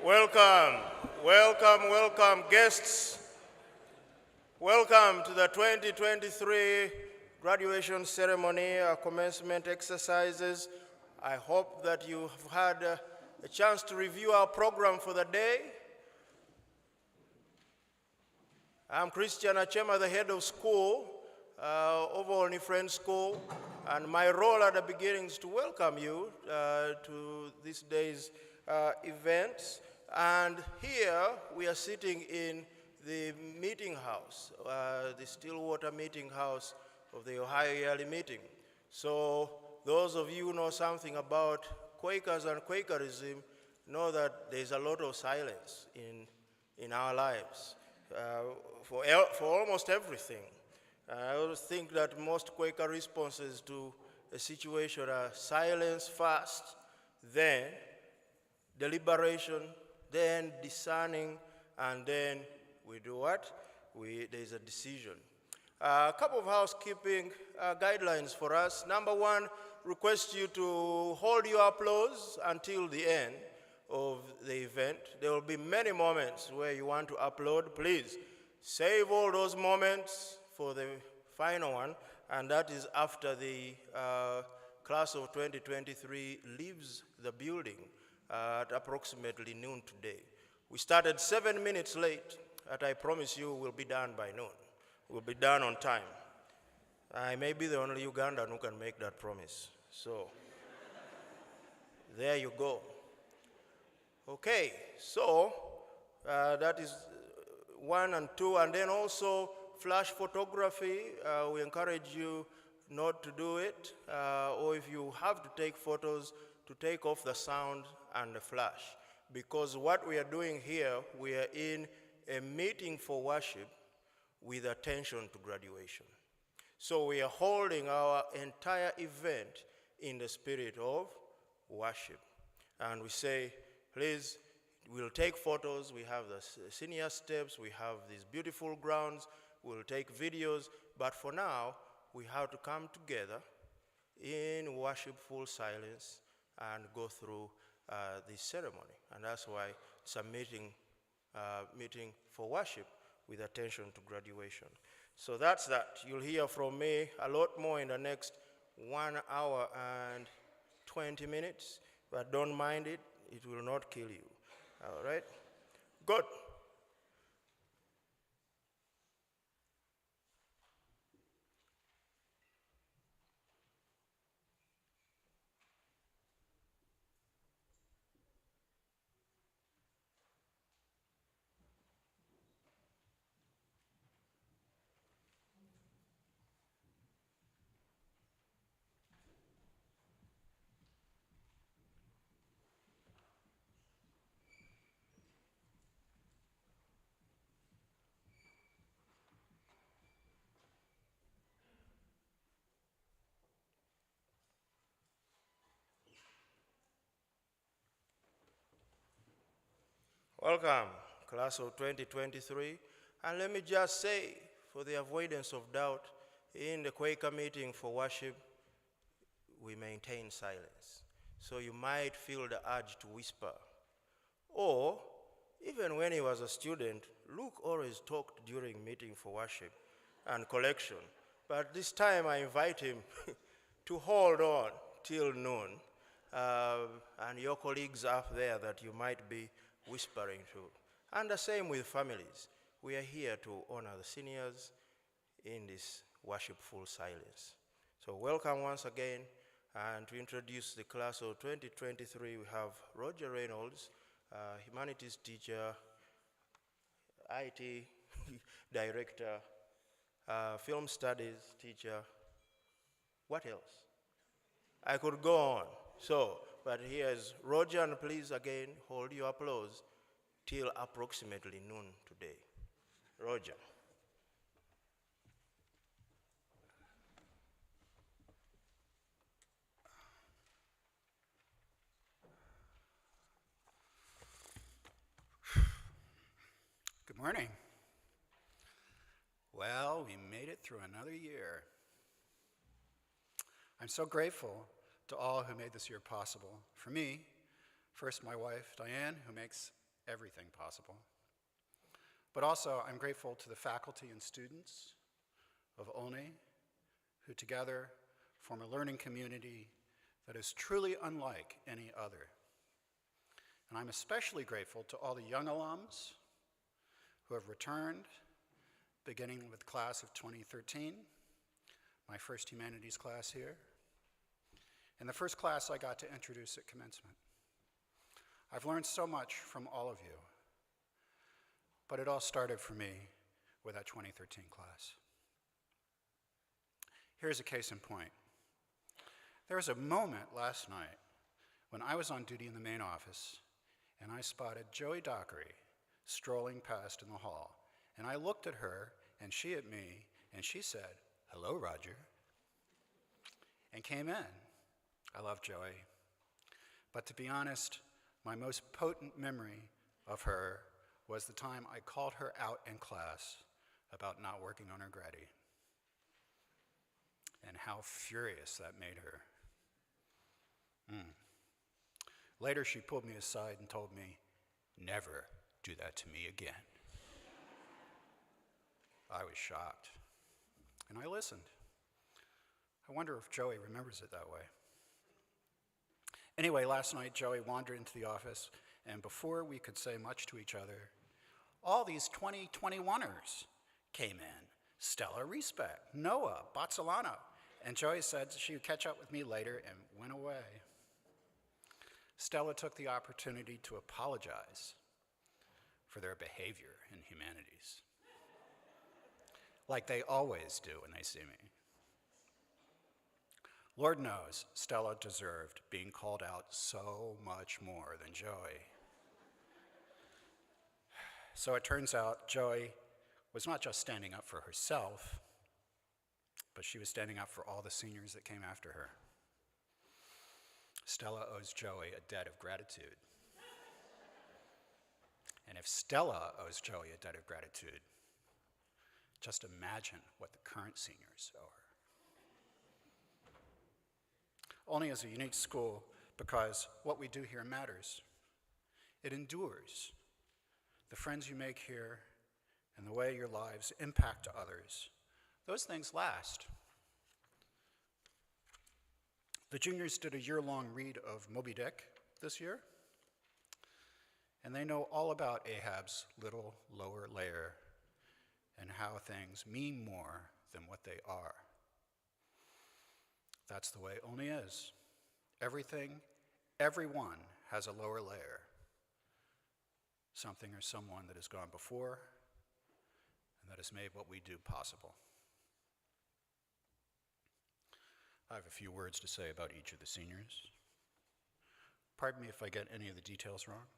Welcome, welcome, welcome, guests. Welcome to the 2023 graduation ceremony, commencement exercises. I hope that you have had a chance to review our program for the day. I'm Christian Achema, the head of school of Olney Friends School, and my role at the beginning is to welcome you to this day's events. And here we are sitting in the meeting house, the Stillwater meeting house of the Ohio Yearly Meeting. So those of you who know something about Quakers and Quakerism know that there's a lot of silence in our lives for almost everything. I always think that most Quaker responses to a situation are silence first, then deliberation, then discerning, and then we do what? There's a decision. A couple of housekeeping guidelines for us. Number one, request you to hold your applause until the end of the event. There will be many moments where you want to upload. Please save all those moments for the final one, and that is after the class of 2023 leaves the building at approximately noon today. We started 7 minutes late, but I promise you we'll be done by noon. We'll be done on time. I may be the only Ugandan who can make that promise. So, there you go. Okay, so that is 1 and 2, and then also flash photography. We encourage you not to do it, or if you have to take photos, to take off the sound and the flash. Because what we are doing here, we are in a meeting for worship with attention to graduation. So we are holding our entire event in the spirit of worship. And we say, please, we'll take photos. We have the senior steps. We have these beautiful grounds. We'll take videos. But for now, we have to come together in worshipful silence and go through this ceremony. And that's why it's a meeting for worship with attention to graduation. So that's that. You'll hear from me a lot more in the next 1 hour and 20 minutes, but don't mind it. It will not kill you. All right? Good. Welcome, class of 2023. And let me just say, for the avoidance of doubt, in the Quaker meeting for worship, we maintain silence. So you might feel the urge to whisper. Or, even when he was a student, Luke always talked during meeting for worship and collection. But this time I invite him to hold on till noon. And your colleagues up there that you might be whispering to. And the same with families. We are here to honor the seniors in this worshipful silence. So welcome once again, and to introduce the class of 2023, we have Roger Reynolds, humanities teacher, IT director, film studies teacher. What else? I could go on. So, but here's Roger, and please again hold your applause till approximately noon today. Roger. Good morning. Well, we made it through another year. I'm so grateful to all who made this year possible. For me, first my wife, Diane, who makes everything possible. But also, I'm grateful to the faculty and students of Olney, who together form a learning community that is truly unlike any other. And I'm especially grateful to all the young alums who have returned, beginning with the class of 2013, my first humanities class here, and the first class I got to introduce at commencement. I've learned so much from all of you, but it all started for me with that 2013 class. Here's a case in point. There was a moment last night when I was on duty in the main office and I spotted Joey Dockery strolling past in the hall. And I looked at her and she at me and she said, "Hello, Roger," and came in. I love Joey. But to be honest, my most potent memory of her was the time I called her out in class about not working on her Grady, and how furious that made her. Later, she pulled me aside and told me, "Never do that to me again." I was shocked, and I listened. I wonder if Joey remembers it that way. Anyway, last night, Joey wandered into the office, and before we could say much to each other, all these 2021ers came in. Stella Respect, Noah, Bozzolano, and Joey said she would catch up with me later and went away. Stella took the opportunity to apologize for their behavior in humanities, like they always do when they see me. Lord knows Stella deserved being called out so much more than Joey. So it turns out Joey was not just standing up for herself, but she was standing up for all the seniors that came after her. Stella owes Joey a debt of gratitude. And if Stella owes Joey a debt of gratitude, just imagine what the current seniors owe her. Olney is a unique school because what we do here matters. It endures. The friends you make here and the way your lives impact others, those things last. The juniors did a year-long read of Moby Dick this year, and they know all about Ahab's little lower layer and how things mean more than what they are. That's the way Olney is. Everything, everyone has a lower layer, something or someone that has gone before and that has made what we do possible. I have a few words to say about each of the seniors. Pardon me if I get any of the details wrong.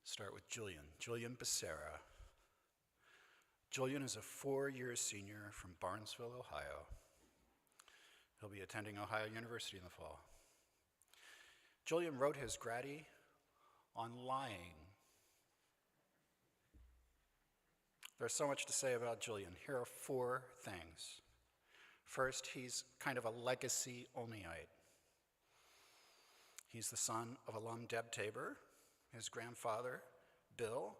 Start with Julian Becerra. Julian is a 4-year senior from Barnesville, Ohio. He'll be attending Ohio University in the fall. Julian wrote his Grady on lying. There's so much to say about Julian. Here are 4 things. First, he's kind of a legacy Olneyite. He's the son of alum Deb Tabor, his grandfather, Bill,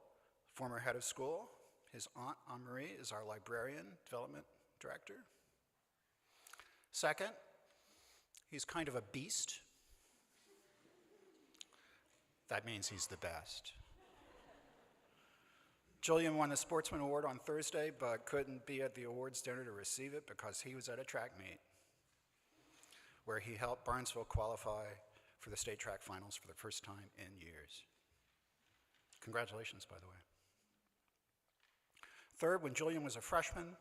former head of school. His aunt, Anne-Marie, is our librarian development director. Second, he's kind of a beast. That means he's the best. Julian won the Sportsman Award on Thursday, but couldn't be at the awards dinner to receive it because he was at a track meet where he helped Barnesville qualify for the state track finals for the first time in years. Congratulations, by the way. Third, when Julian was a freshman,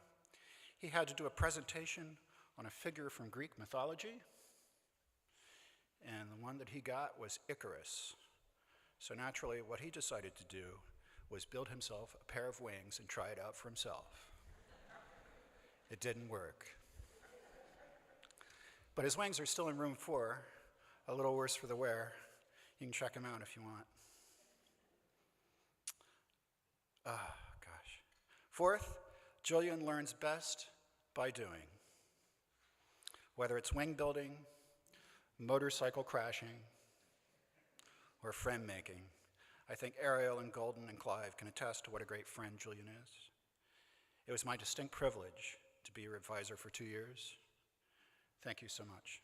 he had to do a presentation on a figure from Greek mythology, and the one that he got was Icarus. So naturally, what he decided to do was build himself a pair of wings and try it out for himself. It didn't work. But his wings are still in room 4, a little worse for the wear. You can check them out if you want. Fourth, Julian learns best by doing. Whether it's wing building, motorcycle crashing, or friend making, I think Ariel and Golden and Clive can attest to what a great friend Julian is. It was my distinct privilege to be your advisor for 2 years. Thank you so much.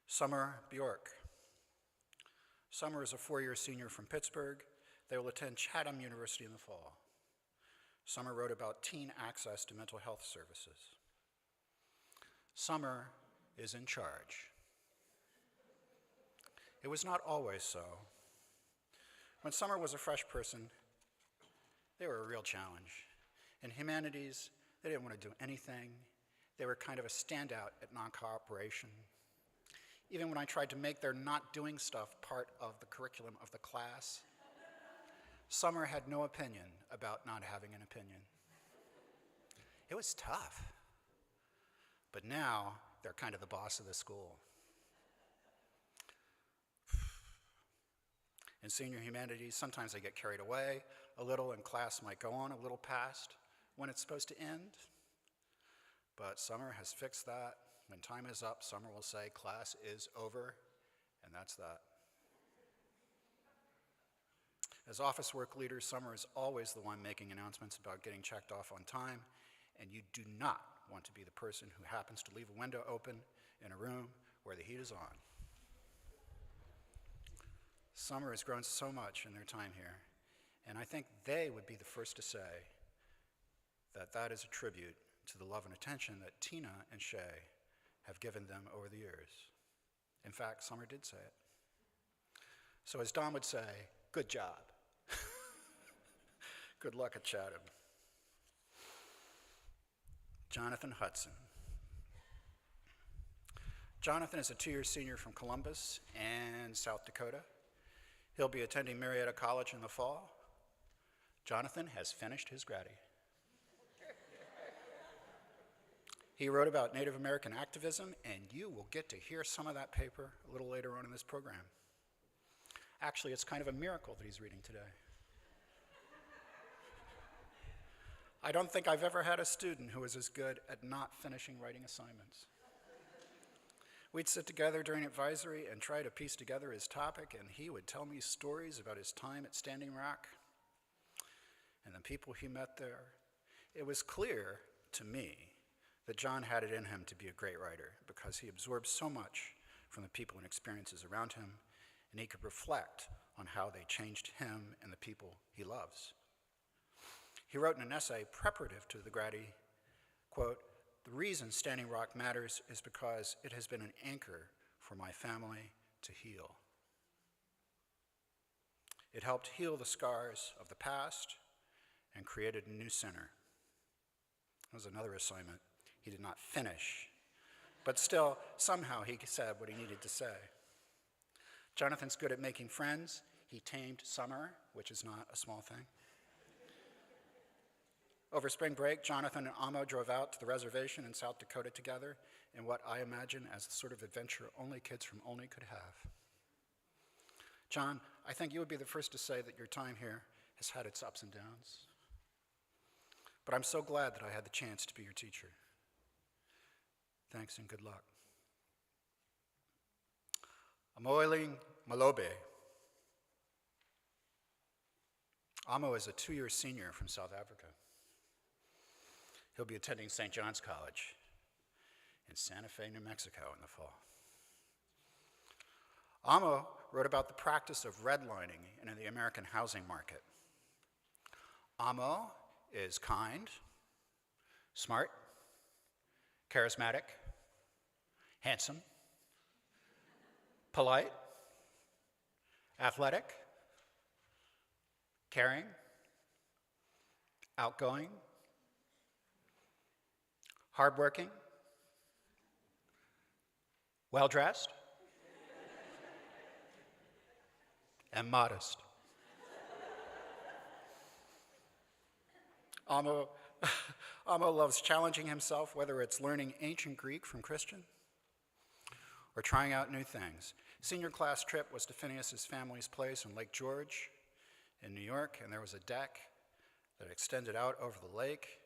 Summer Bjork. Summer is a 4-year senior from Pittsburgh. They will attend Chatham University in the fall. Summer wrote about teen access to mental health services. Summer is in charge. It was not always so. When Summer was a fresh person, they were a real challenge. In humanities, they didn't want to do anything. They were kind of a standout at non-cooperation. Even when I tried to make their not doing stuff part of the curriculum of the class, Summer had no opinion about not having an opinion. It was tough. But now, they're kind of the boss of the school. In senior humanities, sometimes they get carried away a little and class might go on a little past when it's supposed to end. But Summer has fixed that. When time is up, Summer will say, class is over, and that's that. As office work leader, Summer is always the one making announcements about getting checked off on time, and you do not want to be the person who happens to leave a window open in a room where the heat is on. Summer has grown so much in their time here, and I think they would be the first to say that that is a tribute to the love and attention that Tina and Shay have given them over the years. In fact, Summer did say it. So as Don would say, good job. Good luck at Chatham. Jonathan Hudson. Jonathan is a 2-year senior from Columbus and South Dakota. He'll be attending Marietta College in the fall. Jonathan has finished his Grady. He wrote about Native American activism, and you will get to hear some of that paper a little later on in this program. Actually, it's kind of a miracle that he's reading today. I don't think I've ever had a student who was as good at not finishing writing assignments. We'd sit together during advisory and try to piece together his topic, and he would tell me stories about his time at Standing Rock and the people he met there. It was clear to me that John had it in him to be a great writer because he absorbed so much from the people and experiences around him, and he could reflect on how they changed him and the people he loves. He wrote in an essay preparative to the Grady, quote, "The reason Standing Rock matters is because it has been an anchor for my family to heal. It helped heal the scars of the past and created a new center." That was another assignment he did not finish, but still, somehow he said what he needed to say. Jonathan's good at making friends. He tamed Summer, which is not a small thing. Over spring break, Jonathan and Amo drove out to the reservation in South Dakota together in what I imagine as the sort of adventure only kids from Olney could have. John, I think you would be the first to say that your time here has had its ups and downs. But I'm so glad that I had the chance to be your teacher. Thanks and good luck. Amoiling Malobe. Amo is a 2-year senior from South Africa. He'll be attending St. John's College in Santa Fe, New Mexico in the fall. Amo wrote about the practice of redlining in the American housing market. Amo is kind, smart, charismatic, handsome, polite, athletic, caring, outgoing, hardworking, well-dressed, and modest. Amo loves challenging himself, whether it's learning ancient Greek from Christian or trying out new things. Senior class trip was to Phineas's family's place in Lake George in New York, and there was a deck that extended out over the lake.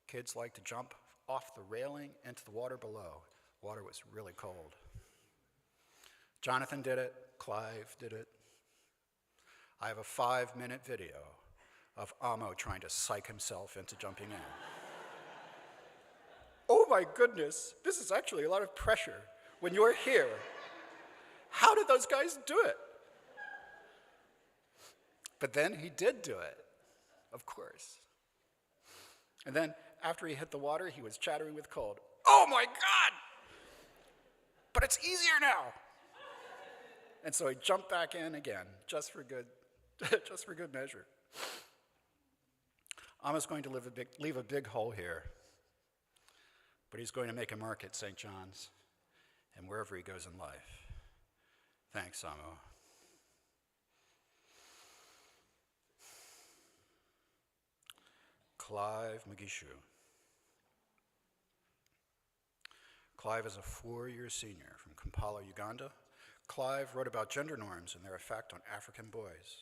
Kids liked to jump off the railing into the water below. Water was really cold. Jonathan did it, Clive did it. I have a 5-minute video of Amo trying to psych himself into jumping in. Oh my goodness, this is actually a lot of pressure when you're here. How did those guys do it? But then he did do it, of course. And then after he hit the water, he was chattering with cold. Oh my God! But it's easier now. And so he jumped back in again, just for good measure. Ama's going to leave a big hole here, but he's going to make a mark at St. John's and wherever he goes in life. Thanks, Amo. Clive Mugisho. Clive is a 4-year senior from Kampala, Uganda. Clive wrote about gender norms and their effect on African boys.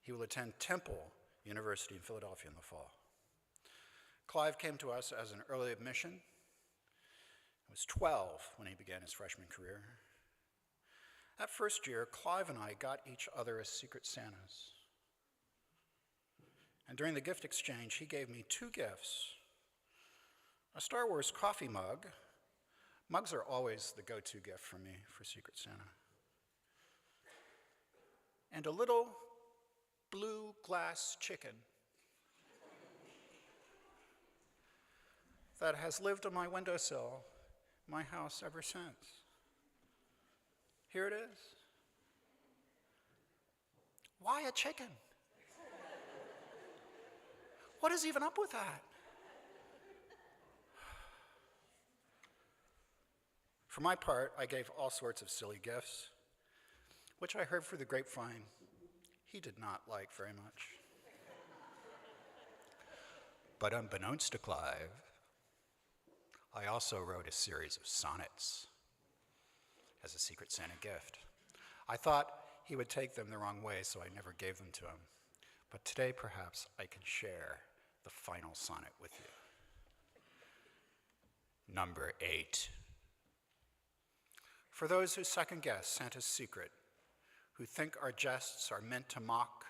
He will attend Temple University in Philadelphia in the fall. Clive came to us as an early admission. He was 12 when he began his freshman career. That first year, Clive and I got each other as Secret Santas. And during the gift exchange, he gave me 2 gifts. A Star Wars coffee mug. Mugs are always the go-to gift for me for Secret Santa. And a little blue glass chicken that has lived on my windowsill, my house, ever since. Here it is. Why a chicken? What is even up with that? For my part, I gave all sorts of silly gifts, which I heard through the grapevine he did not like very much. But unbeknownst to Clive, I also wrote a series of sonnets as a Secret Santa gift. I thought he would take them the wrong way, so I never gave them to him. But today, perhaps, I can share the final sonnet with you. Number 8. For those who second-guess Santa's secret, who think our jests are meant to mock,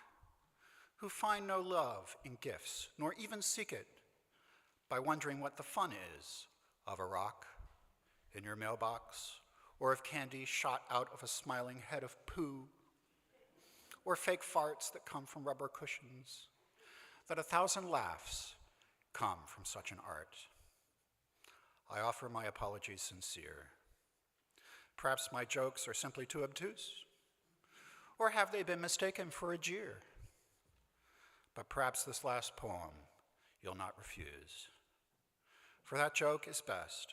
who find no love in gifts, nor even seek it, by wondering what the fun is of a rock in your mailbox, or of candy shot out of a smiling head of poo, or fake farts that come from rubber cushions, that 1,000 laughs come from such an art. I offer my apologies sincere. Perhaps my jokes are simply too obtuse, or have they been mistaken for a jeer? But perhaps this last poem you'll not refuse, for that joke is best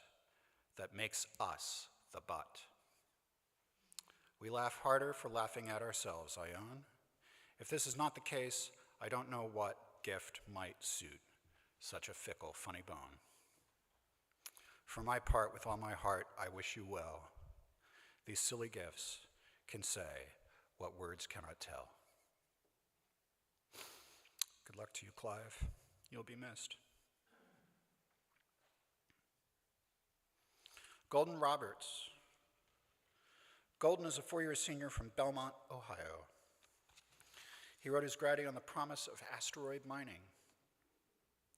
that makes us the butt. We laugh harder for laughing at ourselves, I own. If this is not the case, I don't know what gift might suit such a fickle, funny bone. For my part, with all my heart, I wish you well. These silly gifts can say what words cannot tell. Good luck to you, Clive. You'll be missed. Golden Roberts. Golden is a 4-year senior from Belmont, Ohio. He wrote his graddy on the promise of asteroid mining.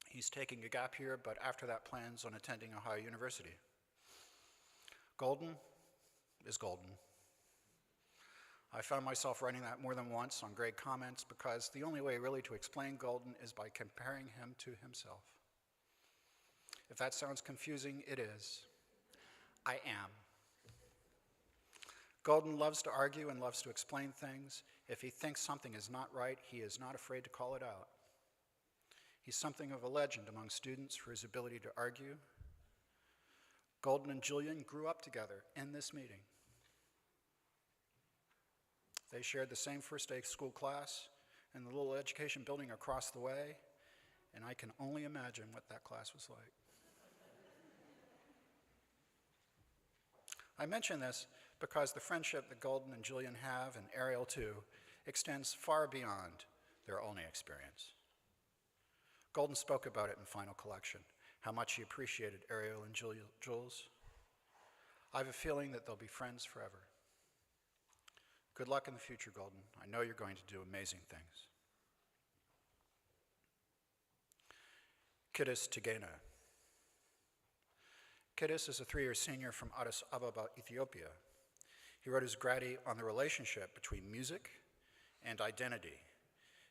He's taking a gap year, but after that plans on attending Ohio University. Golden is golden. I found myself writing that more than once on grade comments because the only way really to explain Golden is by comparing him to himself. If that sounds confusing, it is. I am. Golden loves to argue and loves to explain things. If he thinks something is not right, he is not afraid to call it out. He's something of a legend among students for his ability to argue. Golden and Julian grew up together in this meeting. They shared the same first-day school class in the little education building across the way, and I can only imagine what that class was like. I mention this because the friendship that Golden and Julian have, and Ariel too, extends far beyond their Olney experience. Golden spoke about it in Final Collection, how much he appreciated Ariel and Jules. I have a feeling that they'll be friends forever. Good luck in the future, Golden. I know you're going to do amazing things. Kiddis Tigena. Kiddis is a 3-year senior from Addis Ababa, Ethiopia. He wrote his gradi on the relationship between music and identity.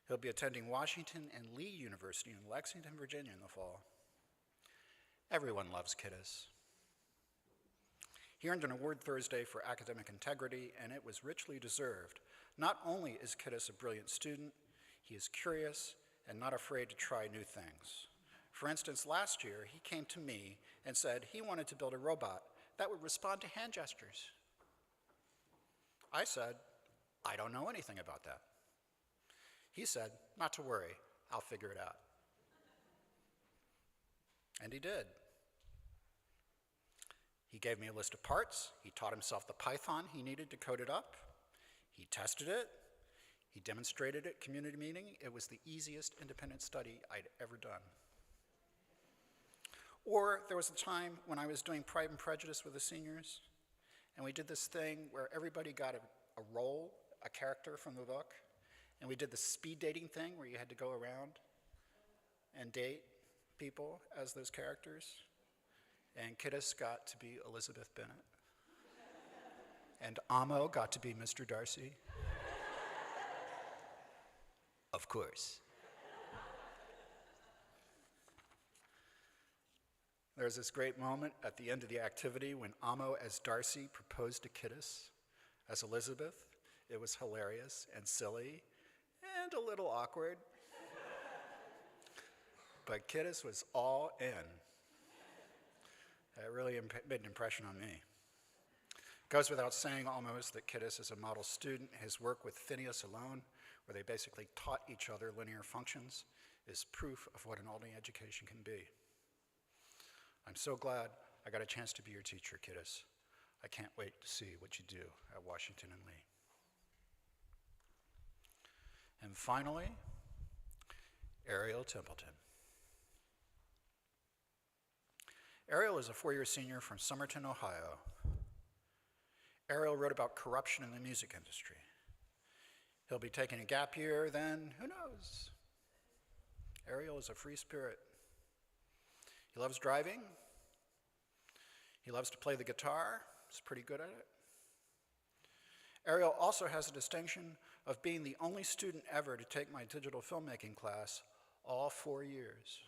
He'll be attending Washington and Lee University in Lexington, Virginia in the fall. Everyone loves Kiddis. He earned an award Thursday for academic integrity, and it was richly deserved. Not only is Kiddis a brilliant student, he is curious and not afraid to try new things. For instance, last year, he came to me and said he wanted to build a robot that would respond to hand gestures. I said, I don't know anything about that. He said, not to worry, I'll figure it out. And he did. He gave me a list of parts. He taught himself the Python he needed to code it up. He tested it. He demonstrated it at community meeting. It was the easiest independent study I'd ever done. Or there was a time when I was doing Pride and Prejudice with the seniors, and we did this thing where everybody got a role, a character from the book, and we did the speed dating thing where you had to go around and date people as those characters. And Kiddis got to be Elizabeth Bennet. And Amo got to be Mr. Darcy. Of course. There's this great moment at the end of the activity when Amo as Darcy proposed to Kiddis as Elizabeth. It was hilarious and silly and a little awkward. But Kiddis was all in. It really made an impression on me. It goes without saying almost that Kiddis is a model student. His work with Phineas alone, where they basically taught each other linear functions, is proof of what an Olney education can be. I'm so glad I got a chance to be your teacher, Kiddis. I can't wait to see what you do at Washington and Lee. And finally, Ariel Templeton. Ariel is a 4-year senior from Somerton, Ohio. Ariel wrote about corruption in the music industry. He'll be taking a gap year, then who knows? Ariel is a free spirit. He loves driving. He loves to play the guitar. He's pretty good at it. Ariel also has the distinction of being the only student ever to take my digital filmmaking class all 4 years.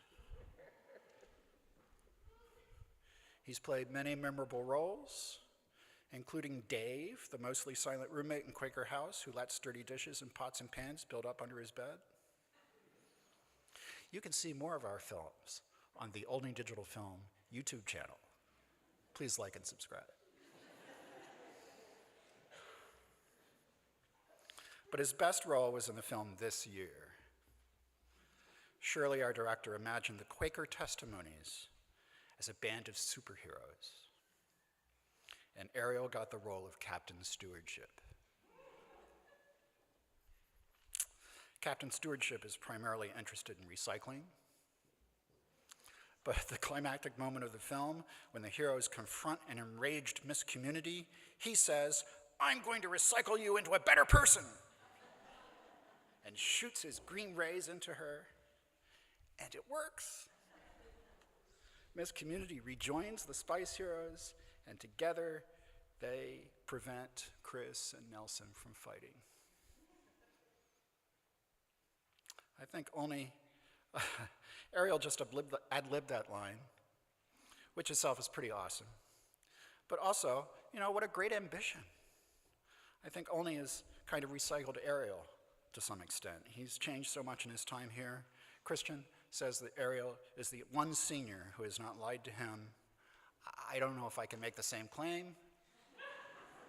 He's played many memorable roles, including Dave, the mostly silent roommate in Quaker House who lets dirty dishes and pots and pans build up under his bed. You can see more of our films on the Olney Digital Film YouTube channel. Please like and subscribe. But his best role was in the film This Year. Surely our director imagined the Quaker Testimonies as a band of superheroes. And Ariel got the role of Captain Stewardship. Captain Stewardship is primarily interested in recycling. But at the climactic moment of the film, when the heroes confront an enraged Miss Community, he says, "I'm going to recycle you into a better person," and shoots his green rays into her, and it works. Miss Community rejoins the Spice Heroes, and together they prevent Chris and Nelson from fighting. I think only Ariel just ad-libbed that line, which itself is pretty awesome. But also, what a great ambition. I think Olney has kind of recycled Ariel to some extent. He's changed so much in his time here. Christian says that Ariel is the one senior who has not lied to him. I don't know if I can make the same claim,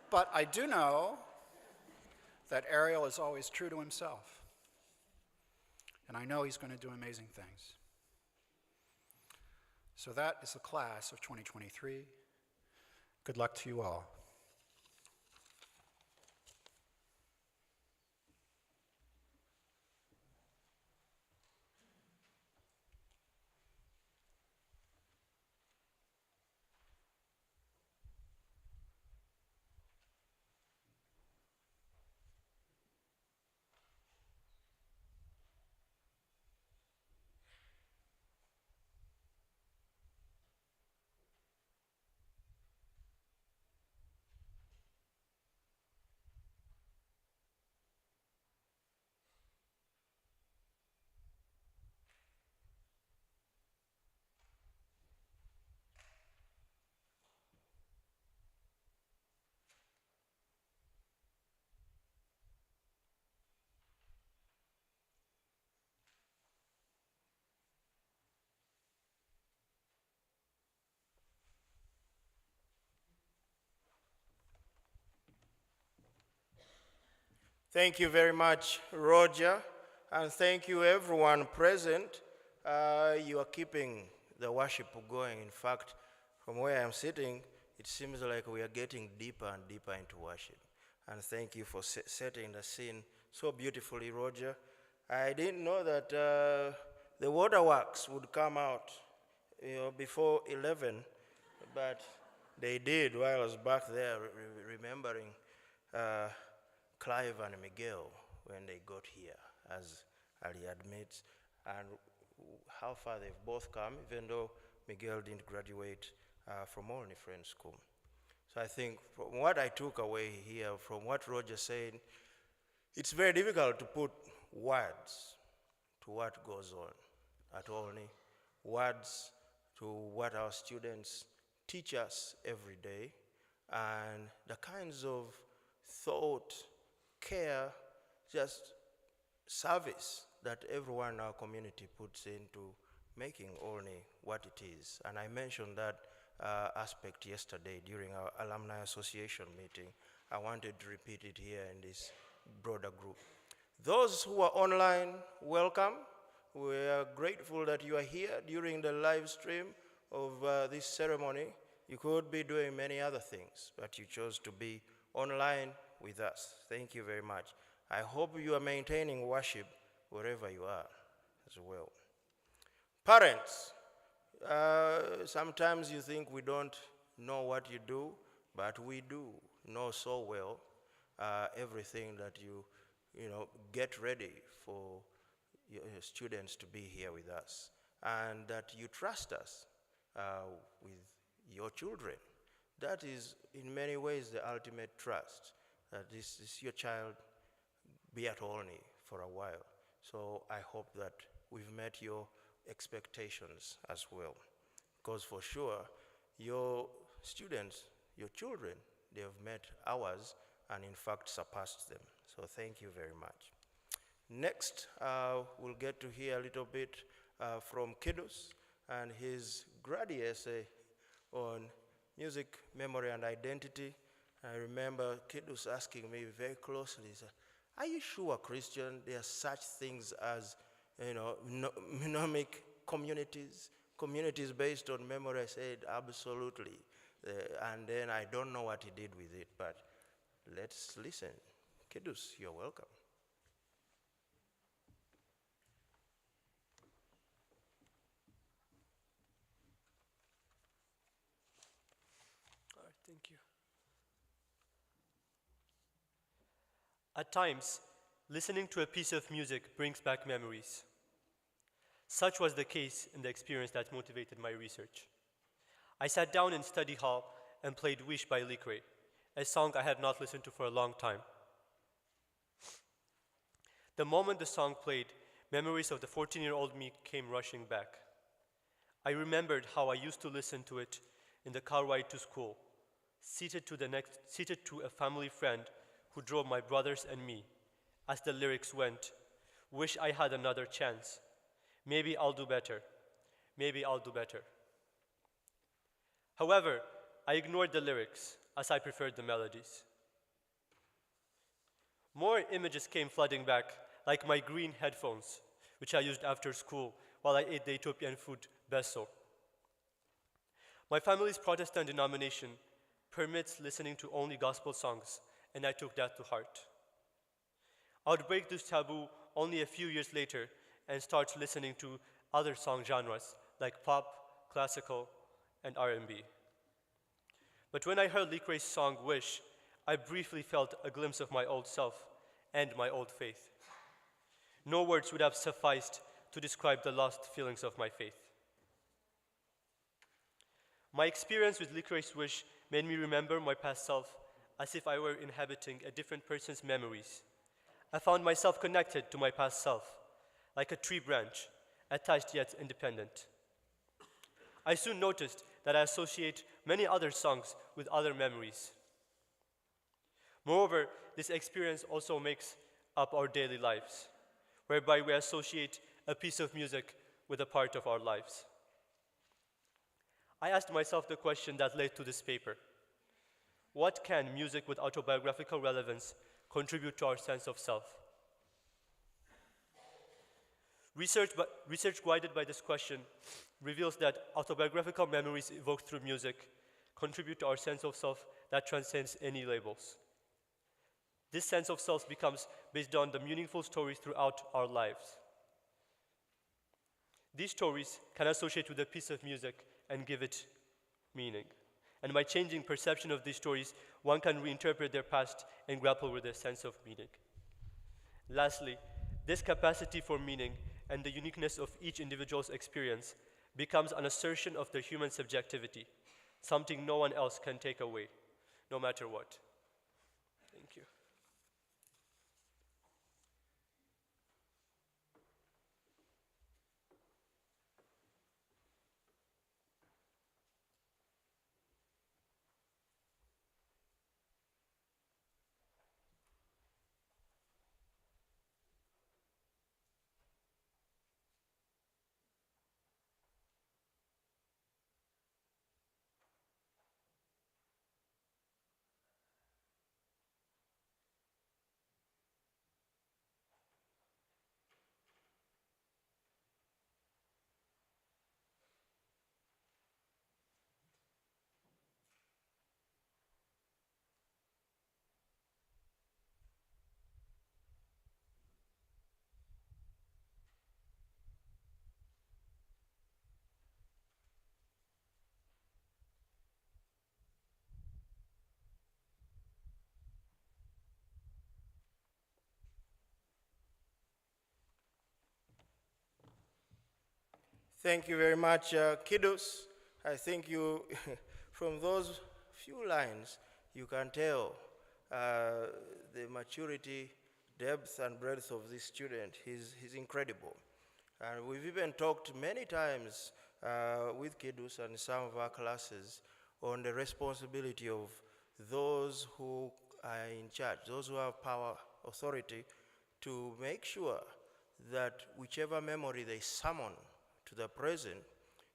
but I do know that Ariel is always true to himself. And I know he's going to do amazing things. So that is the class of 2023. Good luck to you all. Thank you very much, Roger, and thank you everyone present. You are keeping the worship going. In fact, from where I'm sitting, it seems like we are getting deeper and deeper into worship. And thank you for setting the scene so beautifully, Roger. I didn't know that the waterworks would come out, before 11, but they did while I was back there remembering Clive and Miguel when they got here, as Ali admits, and how far they've both come, even though Miguel didn't graduate from Olney Friends School. So I think from what I took away here, from what Roger said, it's very difficult to put words to what goes on at Olney, words to what our students teach us every day, and the kinds of thought, care, just service that everyone in our community puts into making Olney what it is. And I mentioned that aspect yesterday during our Alumni Association meeting. I wanted to repeat it here in this broader group. Those who are online, welcome. We are grateful that you are here during the live stream of this ceremony. You could be doing many other things, but you chose to be online with us. Thank you very much. I hope you are maintaining worship wherever you are as well. Parents, sometimes you think we don't know what you do, but we do know so well everything that you get ready for your students to be here with us, and that you trust us with your children. That is, in many ways, the ultimate trust, that this is your child, be at Olney for a while. So I hope that we've met your expectations as well, because for sure, your students, your children, they have met ours and in fact surpassed them. So thank you very much. Next, we'll get to hear a little bit from Kidus and his grady essay on music, memory, and identity. I remember Kidus asking me very closely, he said, "Are you sure, Christian, there are such things as mnemonic communities, communities based on memory?" I said, absolutely. And then I don't know what he did with it, but let's listen. Kidus, you're welcome. All right, thank you. At times, listening to a piece of music brings back memories. Such was the case in the experience that motivated my research. I sat down in study hall and played Wish by Licrae, a song I had not listened to for a long time. The moment the song played, memories of the 14-year-old me came rushing back. I remembered how I used to listen to it in the car ride to school, seated to a family friend who drove my brothers and me, as the lyrics went, "Wish I had another chance. Maybe I'll do better. Maybe I'll do better." However, I ignored the lyrics as I preferred the melodies. More images came flooding back, like my green headphones, which I used after school while I ate the Ethiopian food besso. My family's Protestant denomination permits listening to only gospel songs, and I took that to heart. I would break this taboo only a few years later and start listening to other song genres like pop, classical, and R&B. But when I heard Licrae's song Wish, I briefly felt a glimpse of my old self and my old faith. No words would have sufficed to describe the lost feelings of my faith. My experience with Licrae's Wish made me remember my past self as if I were inhabiting a different person's memories. I found myself connected to my past self, like a tree branch, attached yet independent. I soon noticed that I associate many other songs with other memories. Moreover, this experience also makes up our daily lives, whereby we associate a piece of music with a part of our lives. I asked myself the question that led to this paper: what can music with autobiographical relevance contribute to our sense of self? Research guided by this question reveals that autobiographical memories evoked through music contribute to our sense of self that transcends any labels. This sense of self becomes based on the meaningful stories throughout our lives. These stories can associate with a piece of music and give it meaning. And by changing perception of these stories, one can reinterpret their past and grapple with a sense of meaning. Lastly, this capacity for meaning and the uniqueness of each individual's experience becomes an assertion of their human subjectivity, something no one else can take away, no matter what. Thank you. Thank you very much, kiddos. I think you, from those few lines, you can tell the maturity, depth, and breadth of this student. He's incredible. And we've even talked many times with kiddos and some of our classes on the responsibility of those who are in charge, those who have power, authority, to make sure that whichever memory they summon to the present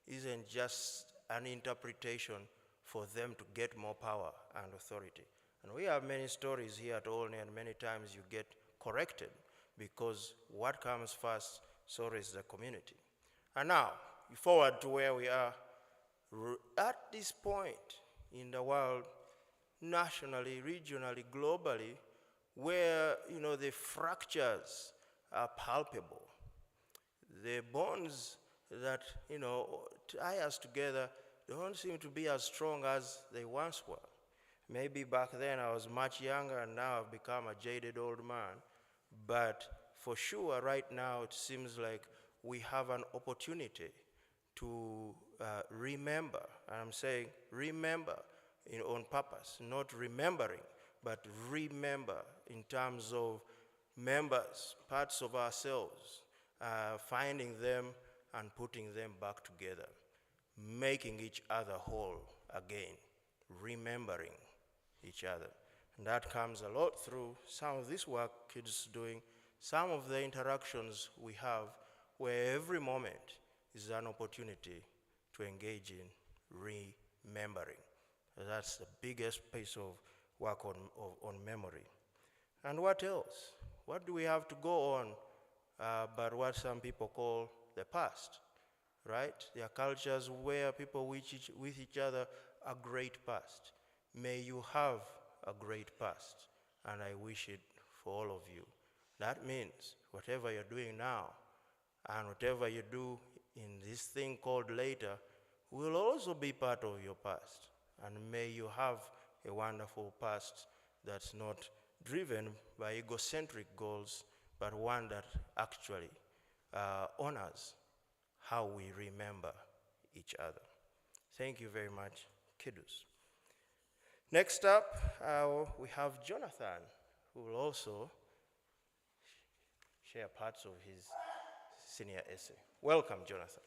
isn't just an interpretation for them to get more power and authority. And we have many stories here at Olney, and many times you get corrected because what comes first, so is the community. And now, forward to where we are. At this point in the world, nationally, regionally, globally, where the fractures are palpable, the bonds that tie us together don't seem to be as strong as they once were. Maybe back then I was much younger and now I've become a jaded old man, but for sure right now it seems like we have an opportunity to remember. And I'm saying remember on purpose, not remembering, but remember in terms of members, parts of ourselves, finding them and putting them back together, making each other whole again, remembering each other. And that comes a lot through some of this work kids doing, some of the interactions we have where every moment is an opportunity to engage in remembering. That's the biggest piece of work on memory. And what else? What do we have to go on but what some people call the past, right? There are cultures where people with each other a great past. May you have a great past, and I wish it for all of you. That means whatever you're doing now and whatever you do in this thing called later will also be part of your past. And may you have a wonderful past that's not driven by egocentric goals, but one that actually honors how we remember each other. Thank you very much, kiddos. Next up, we have Jonathan, who will also share parts of his senior essay. Welcome, Jonathan.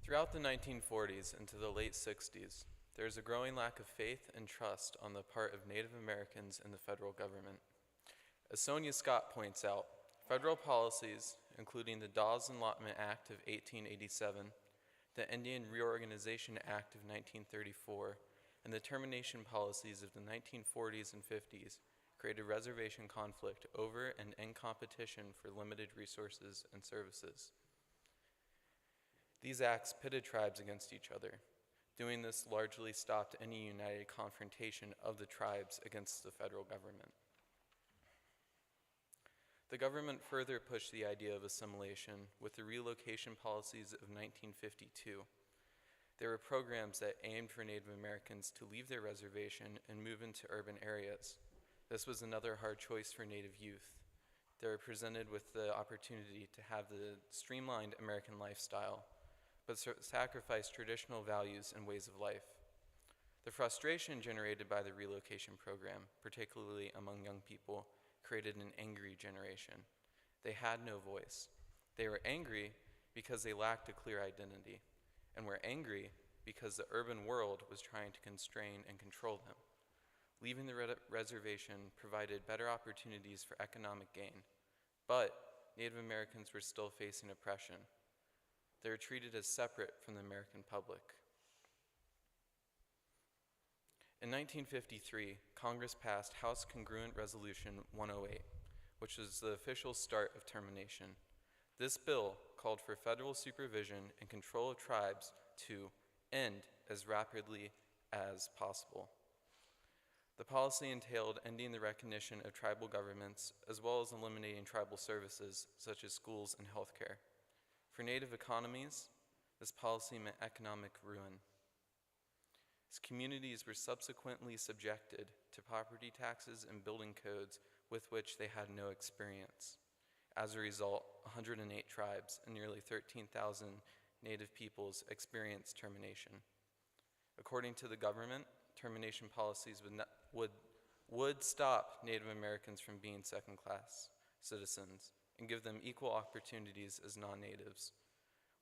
Throughout the 1940s into the late 60s, there is a growing lack of faith and trust on the part of Native Americans in the federal government. As Sonia Scott points out, federal policies including the Dawes Allotment Act of 1887, the Indian Reorganization Act of 1934, and the termination policies of the 1940s and 50s, created reservation conflict over and in competition for limited resources and services. These acts pitted tribes against each other. Doing this largely stopped any united confrontation of the tribes against the federal government. The government further pushed the idea of assimilation with the relocation policies of 1952. There were programs that aimed for Native Americans to leave their reservation and move into urban areas. This was another hard choice for Native youth. They were presented with the opportunity to have the streamlined American lifestyle, but sacrifice traditional values and ways of life. The frustration generated by the relocation program, particularly among young people, created an angry generation. They had no voice. They were angry because they lacked a clear identity, and were angry because the urban world was trying to constrain and control them. Leaving the reservation provided better opportunities for economic gain, but Native Americans were still facing oppression. They were treated as separate from the American public. In 1953, Congress passed House Congruent Resolution 108, which was the official start of termination. This bill called for federal supervision and control of tribes to end as rapidly as possible. The policy entailed ending the recognition of tribal governments, as well as eliminating tribal services such as schools and healthcare. For Native economies, this policy meant economic ruin. As communities were subsequently subjected to property taxes and building codes with which they had no experience. As a result, 108 tribes and nearly 13,000 Native peoples experienced termination. According to the government, termination policies would stop Native Americans from being second-class citizens and give them equal opportunities as non-natives.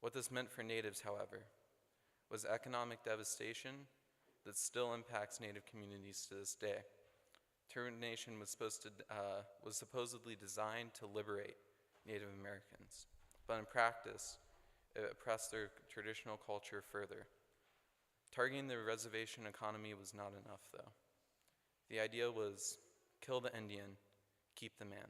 What this meant for natives, however, was economic devastation that still impacts Native communities to this day. Termination was supposedly designed to liberate Native Americans, but in practice, it oppressed their traditional culture further. Targeting the reservation economy was not enough, though. The idea was kill the Indian, keep the man.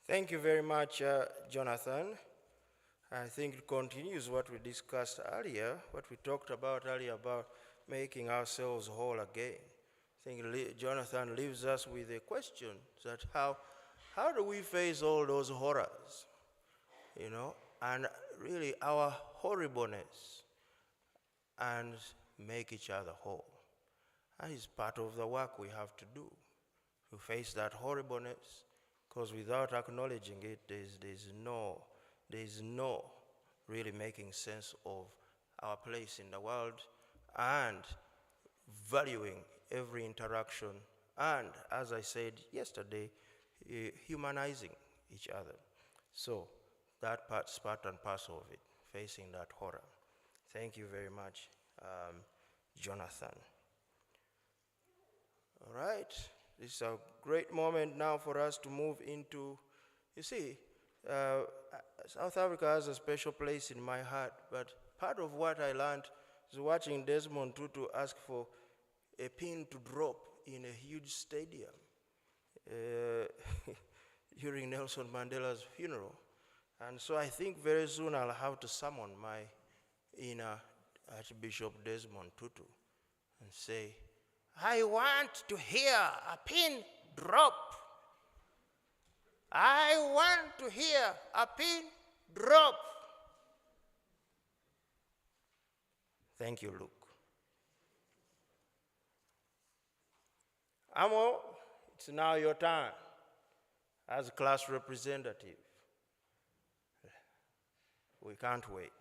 Thank you very much, Jonathan. I think it continues what we discussed earlier, what we talked about earlier about making ourselves whole again. I think Jonathan leaves us with a question that how do we face all those horrors, and really our horribleness and make each other whole. That is part of the work we have to do, to face that horribleness, because without acknowledging it, there's no really making sense of our place in the world and valuing every interaction and, as I said yesterday, humanizing each other. So that part's part and parcel of it, facing that horror. Thank you very much, Jonathan. All right. This is a great moment now for us to move into You see, uh, South Africa has a special place in my heart, but part of what I learned is watching Desmond Tutu ask for a pin to drop in a huge stadium during Nelson Mandela's funeral. And so I think very soon I'll have to summon my inner Archbishop Desmond Tutu and say, I want to hear a pin drop. I want to hear a pin drop. Thank you, Luke. Amo, it's now your turn as class representative. We can't wait.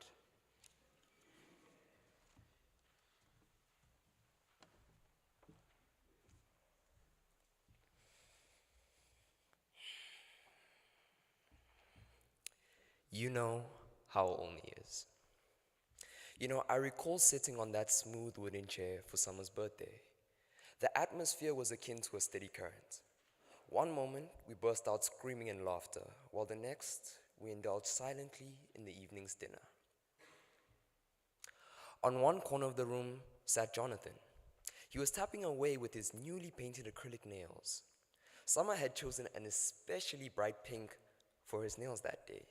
You know how Olney is. I recall sitting on that smooth wooden chair for Summer's birthday. The atmosphere was akin to a steady current. One moment, we burst out screaming in laughter, while the next, we indulged silently in the evening's dinner. On one corner of the room sat Jonathan. He was tapping away with his newly painted acrylic nails. Summer had chosen an especially bright pink for his nails that day.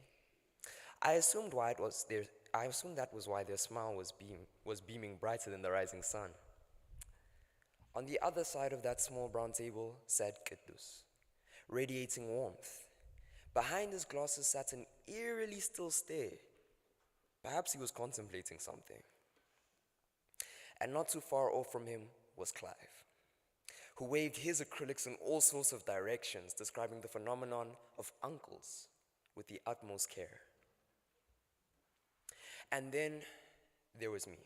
I assumed that was why their smile was beaming brighter than the rising sun. On the other side of that small brown table sat Kidus, radiating warmth. Behind his glasses sat an eerily still stare. Perhaps he was contemplating something. And not too far off from him was Clive, who waved his acrylics in all sorts of directions, describing the phenomenon of uncles with the utmost care. And then there was me.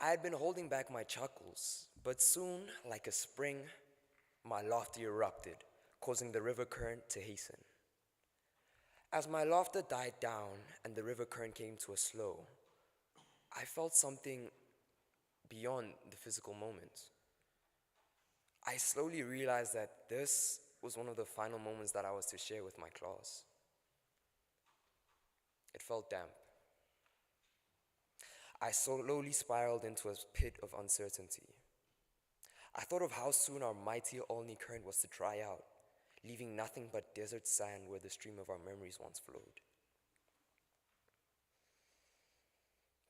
I had been holding back my chuckles, but soon, like a spring, my laughter erupted, causing the river current to hasten. As my laughter died down and the river current came to a slow, I felt something beyond the physical moment. I slowly realized that this was one of the final moments that I was to share with my class. It felt damp. I slowly spiraled into a pit of uncertainty. I thought of how soon our mighty Olney current was to dry out, leaving nothing but desert sand where the stream of our memories once flowed.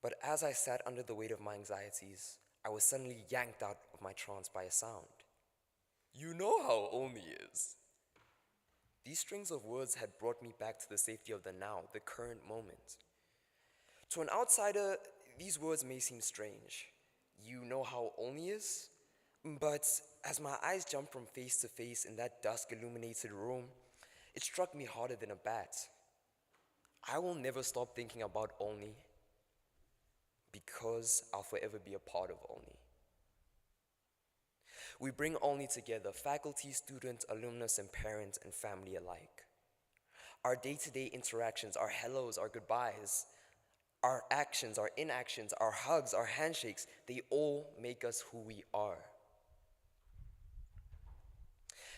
But as I sat under the weight of my anxieties, I was suddenly yanked out of my trance by a sound. You know how Olney is. These strings of words had brought me back to the safety of the now, the current moment. To an outsider, these words may seem strange. You know how Olney is? But as my eyes jumped from face to face in that dusk-illuminated room, it struck me harder than a bat. I will never stop thinking about Olney because I'll forever be a part of Olney. We bring Olney together, faculty, students, alumnus, and parents, and family alike. Our day-to-day interactions, our hellos, our goodbyes, our actions, our inactions, our hugs, our handshakes, they all make us who we are.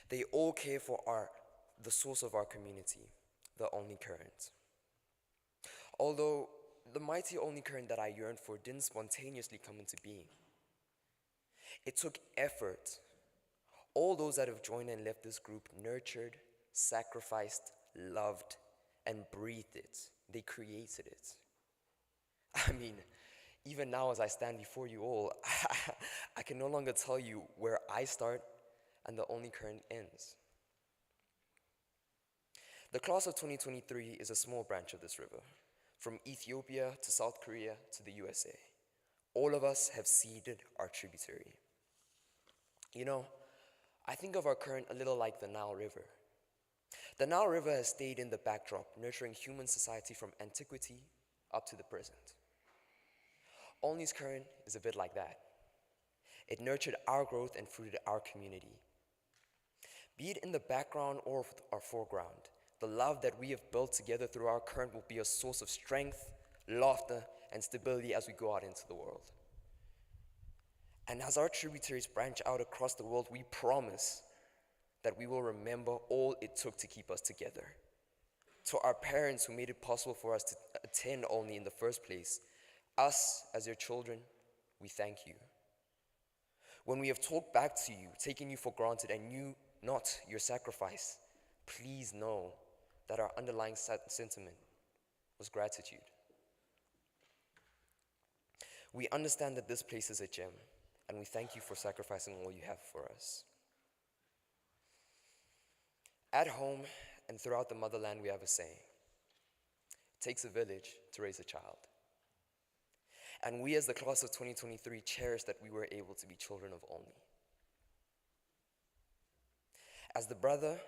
They all care for the source of our community, the Olney current. Although the mighty Olney current that I yearned for didn't spontaneously come into being. It took effort. All those that have joined and left this group nurtured, sacrificed, loved, and breathed it. They created it. I mean, even now as I stand before you all, I can no longer tell you where I start and the Olney current ends. The class of 2023 is a small branch of this river, from Ethiopia to South Korea to the USA. All of us have seeded our tributary. You know, I think of our current a little like the Nile River. The Nile River has stayed in the backdrop, nurturing human society from antiquity up to the present. Olney's current is a bit like that. It nurtured our growth and fruited our community. Be it in the background or our foreground, the love that we have built together through our current will be a source of strength, laughter, and stability as we go out into the world. And as our tributaries branch out across the world, we promise that we will remember all it took to keep us together. To our parents who made it possible for us to attend Olney in the first place, us as your children, we thank you. When we have talked back to you, taken you for granted, and knew not your sacrifice, please know that our underlying sentiment was gratitude. We understand that this place is a gem, and we thank you for sacrificing all you have for us. At home and throughout the motherland, we have a saying: it takes a village to raise a child. And we as the class of 2023 cherish that we were able to be children of Olney. As a brother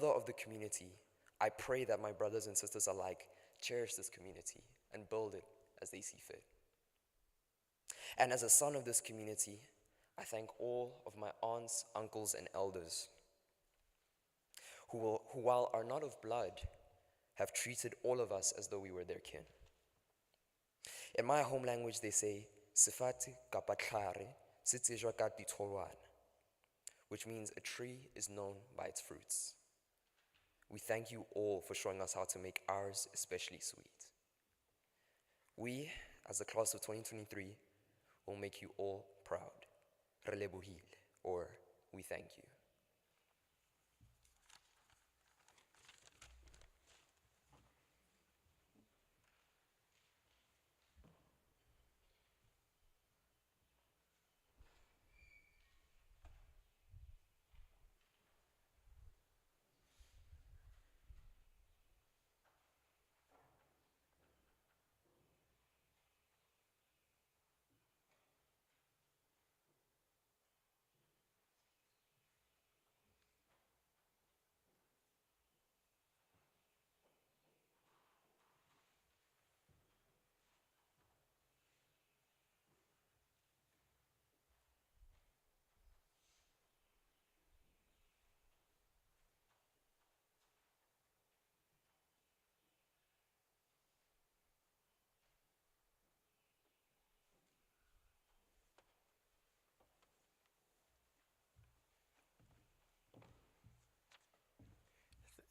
of the community, I pray that my brothers and sisters alike cherish this community and build it as they see fit. And as a son of this community, I thank all of my aunts, uncles, and elders who while are not of blood, have treated all of us as though we were their kin. In my home language, they say, "Sifati kapa tlhare se tsejwa ka ditholwana," which means a tree is known by its fruits. We thank you all for showing us how to make ours especially sweet. We, as the class of 2023, will make you all proud. Re lebohile, or we thank you.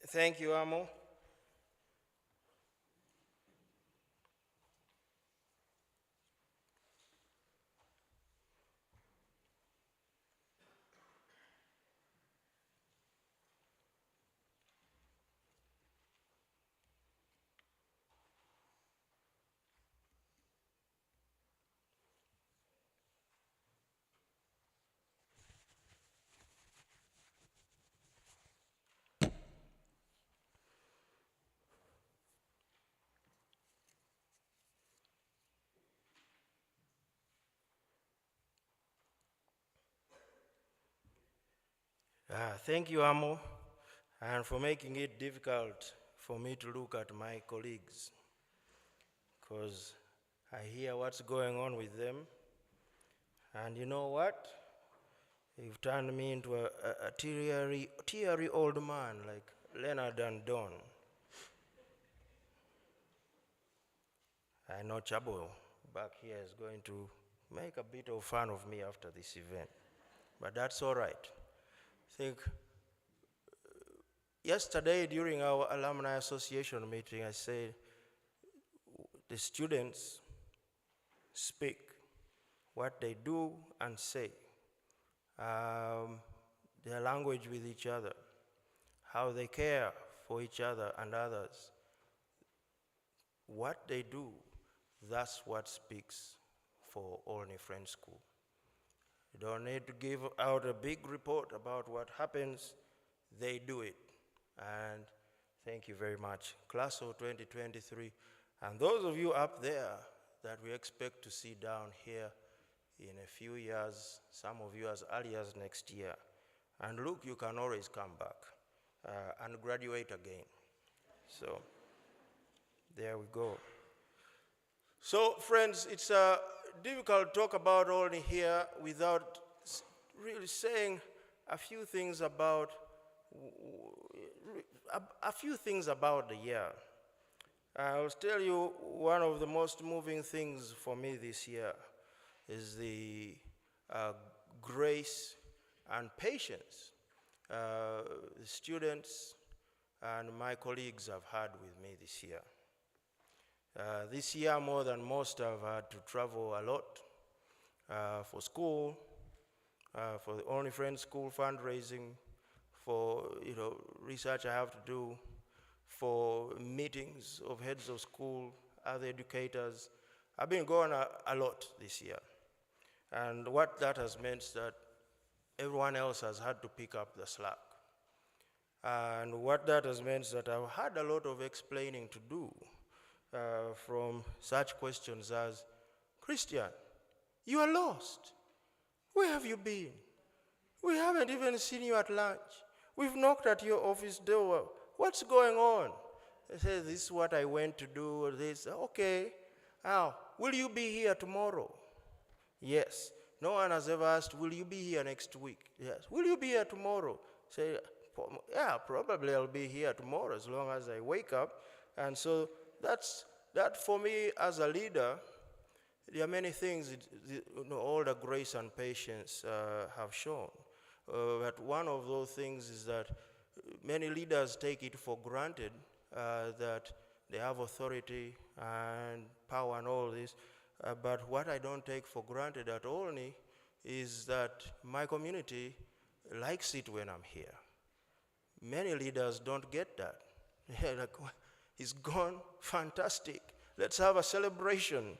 Thank you, Amo. Thank you, Amo, and for making it difficult for me to look at my colleagues, because I hear what's going on with them, and you know what? You've turned me into a teary old man like Leonard and Don. I know Chabo back here is going to make a bit of fun of me after this event, but that's all right. I think yesterday during our Alumni Association meeting, I said the students speak what they do and say, their language with each other, how they care for each other and others. What they do, that's what speaks for Olney Friends School. You don't need to give out a big report about what happens, they do it. And thank you very much. Class of 2023, and those of you up there that we expect to see down here in a few years, some of you as early as next year. And look, you can always come back and graduate again. So there we go. So friends, it's difficult to talk about Olney here without really saying a few things about the year. I'll tell you one of the most moving things for me this year is the grace and patience the students and my colleagues have had with me this year. This year, more than most, I've had to travel a lot for school, for the Olney Friends School fundraising, for research I have to do, for meetings of heads of school, other educators. I've been going a lot this year. And what that has meant is that everyone else has had to pick up the slack. And what that has meant is that I've had a lot of explaining to do from such questions as, Christian, you are lost. Where have you been? We haven't even seen you at lunch. We've knocked at your office door. What's going on? They say, this is what I went to do, or this. Okay. Now, will you be here tomorrow? Yes. No one has ever asked, will you be here next week? Yes. Will you be here tomorrow? Say, yeah, probably I'll be here tomorrow as long as I wake up. And so that for me as a leader, there are many things all the grace and patience have shown. But one of those things is that many leaders take it for granted that they have authority and power and all this. But what I don't take for granted at Olney is that my community likes it when I'm here. Many leaders don't get that. They're like, he's gone, fantastic. Let's have a celebration,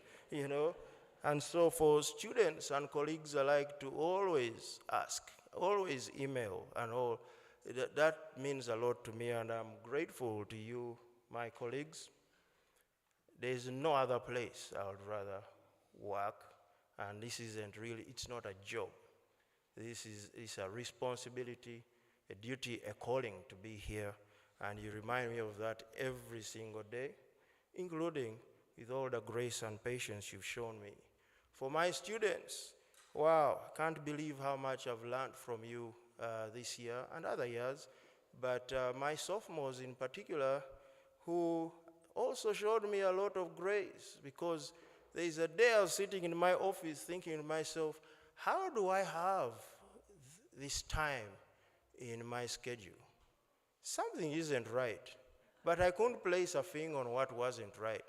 And so for students and colleagues alike to always ask, always email and all, that means a lot to me, and I'm grateful to you, my colleagues. There's no other place I would rather work, and this isn't really, it's not a job. This is a responsibility, a duty, a calling to be here, and you remind me of that every single day, including with all the grace and patience you've shown me. For my students, wow, I can't believe how much I've learned from you this year and other years, but my sophomores in particular, who also showed me a lot of grace, because there is a day I was sitting in my office thinking to myself, how do I have this time in my schedule? Something isn't right. But I couldn't place a finger on what wasn't right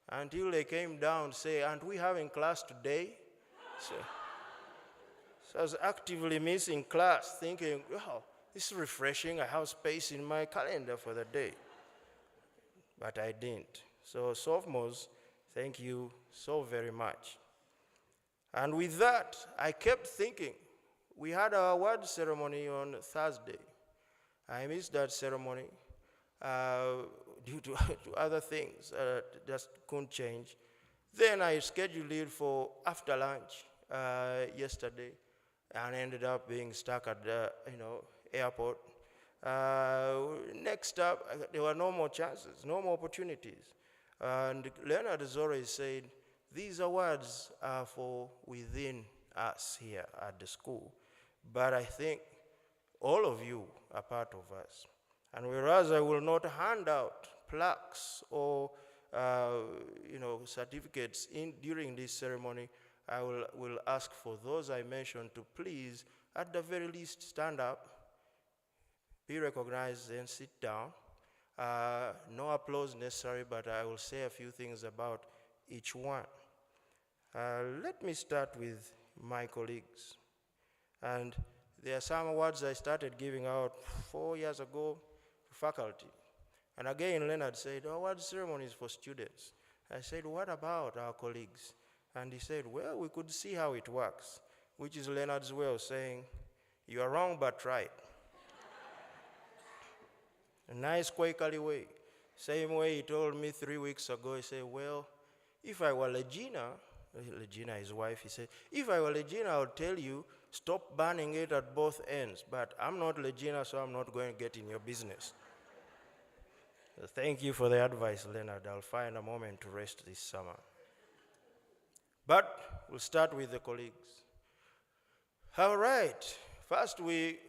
until they came down and say, aren't we having class today? So I was actively missing class, thinking, wow, this is refreshing. I have space in my calendar for the day. But I didn't. So sophomores, thank you so very much. And with that, I kept thinking. We had our award ceremony on Thursday. I missed that ceremony due to other things just couldn't change. Then I scheduled it for after lunch yesterday, and ended up being stuck at the airport. Next up, there were no more chances, no more opportunities. And Leonard has always said, these awards are for within us here at the school. But I think all of you are part of us. And whereas I will not hand out plaques or certificates during this ceremony, I will ask for those I mentioned to please, at the very least, stand up, be recognized, and sit down. No applause necessary, but I will say a few things about each one. Let me start with my colleagues. And there are some awards I started giving out 4 years ago to faculty. And again, Leonard said, award ceremony is for students. I said, what about our colleagues? And he said, well, we could see how it works, which is Leonard's way of saying, you are wrong but right. A nice Quakerly way. Same way he told me 3 weeks ago, he said, well, if I were Legina, his wife, he said, if I were Legina, I would tell you, stop burning it at both ends. But I'm not Legina, so I'm not going to get in your business. So thank you for the advice, Leonard. I'll find a moment to rest this summer. But we'll start with the colleagues. All right. First, we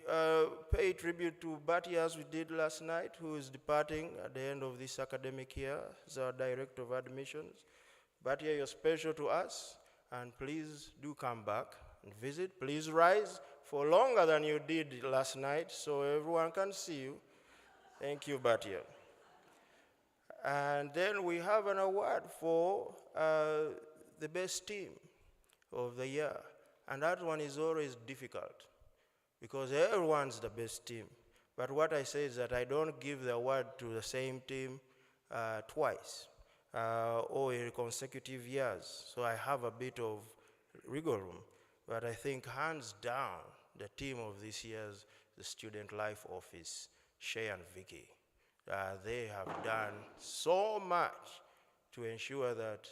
pay tribute to Batty, as we did last night, who is departing at the end of this academic year as our Director of Admissions. Batty, you're special to us, and please do come back and visit. Please rise for longer than you did last night, so everyone can see you. Thank you, Batia. And then we have an award for the best team of the year. And that one is always difficult because everyone's the best team. But what I say is that I don't give the award to the same team twice or in consecutive years. So I have a bit of wiggle room. But I think hands down, the team of this year's the Student Life Office, Shay and Vicky, they have done so much to ensure that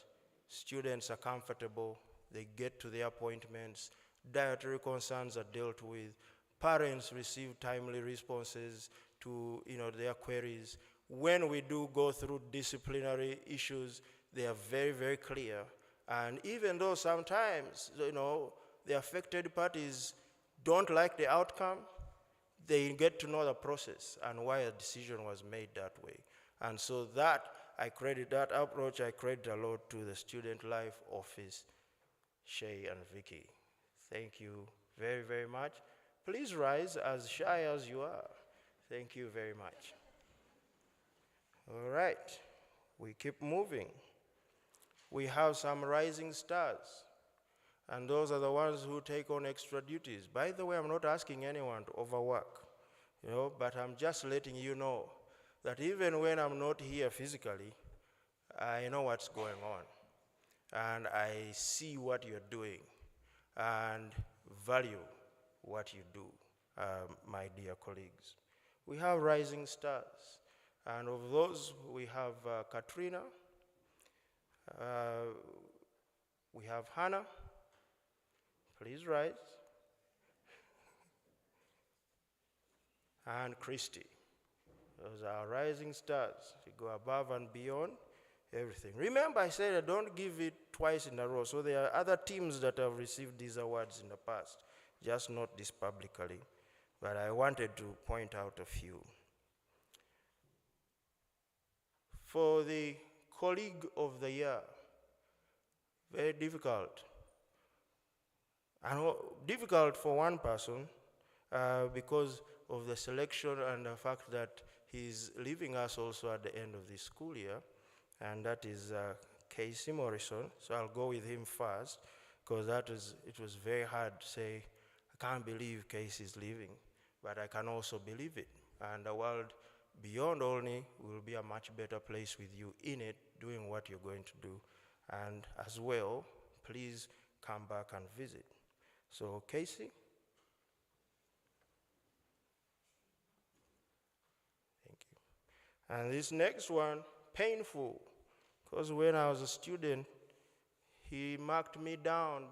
students are comfortable, they get to their appointments, dietary concerns are dealt with, parents receive timely responses to their queries. When we do go through disciplinary issues, they are very, very clear. And even though sometimes the affected parties don't like the outcome, they get to know the process and why a decision was made that way. And so that, I credit that approach, I credit a lot to the Student Life Office, Shay and Vicky. Thank you very, very much. Please rise as shy as you are. Thank you very much. All right, we keep moving. We have some rising stars, and those are the ones who take on extra duties. By the way, I'm not asking anyone to overwork, but I'm just letting you know that even when I'm not here physically, I know what's going on, and I see what you're doing, and value what you do, my dear colleagues. We have rising stars, and of those, we have Katrina, we have Hannah, please rise, and Christy. Those are rising stars. They go above and beyond everything. Remember, I said I don't give it twice in a row, so there are other teams that have received these awards in the past, just not this publicly, but I wanted to point out a few. For the colleague of the year, very difficult. And difficult for one person because of the selection and the fact that he's leaving us also at the end of this school year, and that is Casey Morrison. So I'll go with him first, because it was very hard to say, I can't believe Casey's leaving, but I can also believe it. And the world beyond Olney will be a much better place with you in it, doing what you're going to do. And as well, please come back and visit. So Casey. Thank you. And this next one, painful, because when I was a student, he marked me down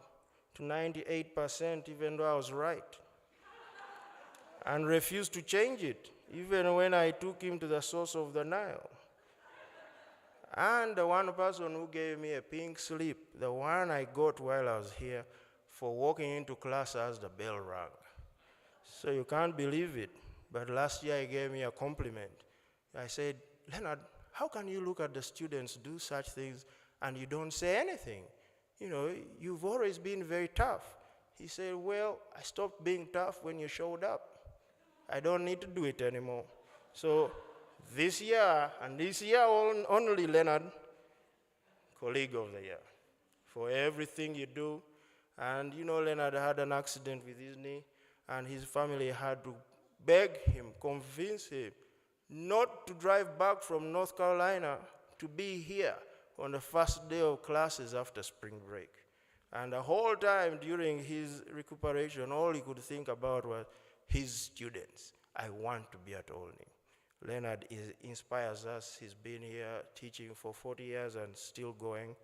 to 98%, even though I was right, and refused to change it, even when I took him to the source of the Nile. And the one person who gave me a pink slip, the one I got while I was here, for walking into class as the bell rang. So you can't believe it, but last year he gave me a compliment. I said, Leonard, how can you look at the students do such things and you don't say anything? You've always been very tough. He said, well, I stopped being tough when you showed up. I don't need to do it anymore. So this year, and this year only, Leonard, colleague of the year, for everything you do. And Leonard had an accident with his knee, and his family had to beg him, convince him not to drive back from North Carolina to be here on the first day of classes after spring break. And the whole time during his recuperation, all he could think about was his students. I want to be at Olney. Leonard inspires us. He's been here teaching for 40 years and still going.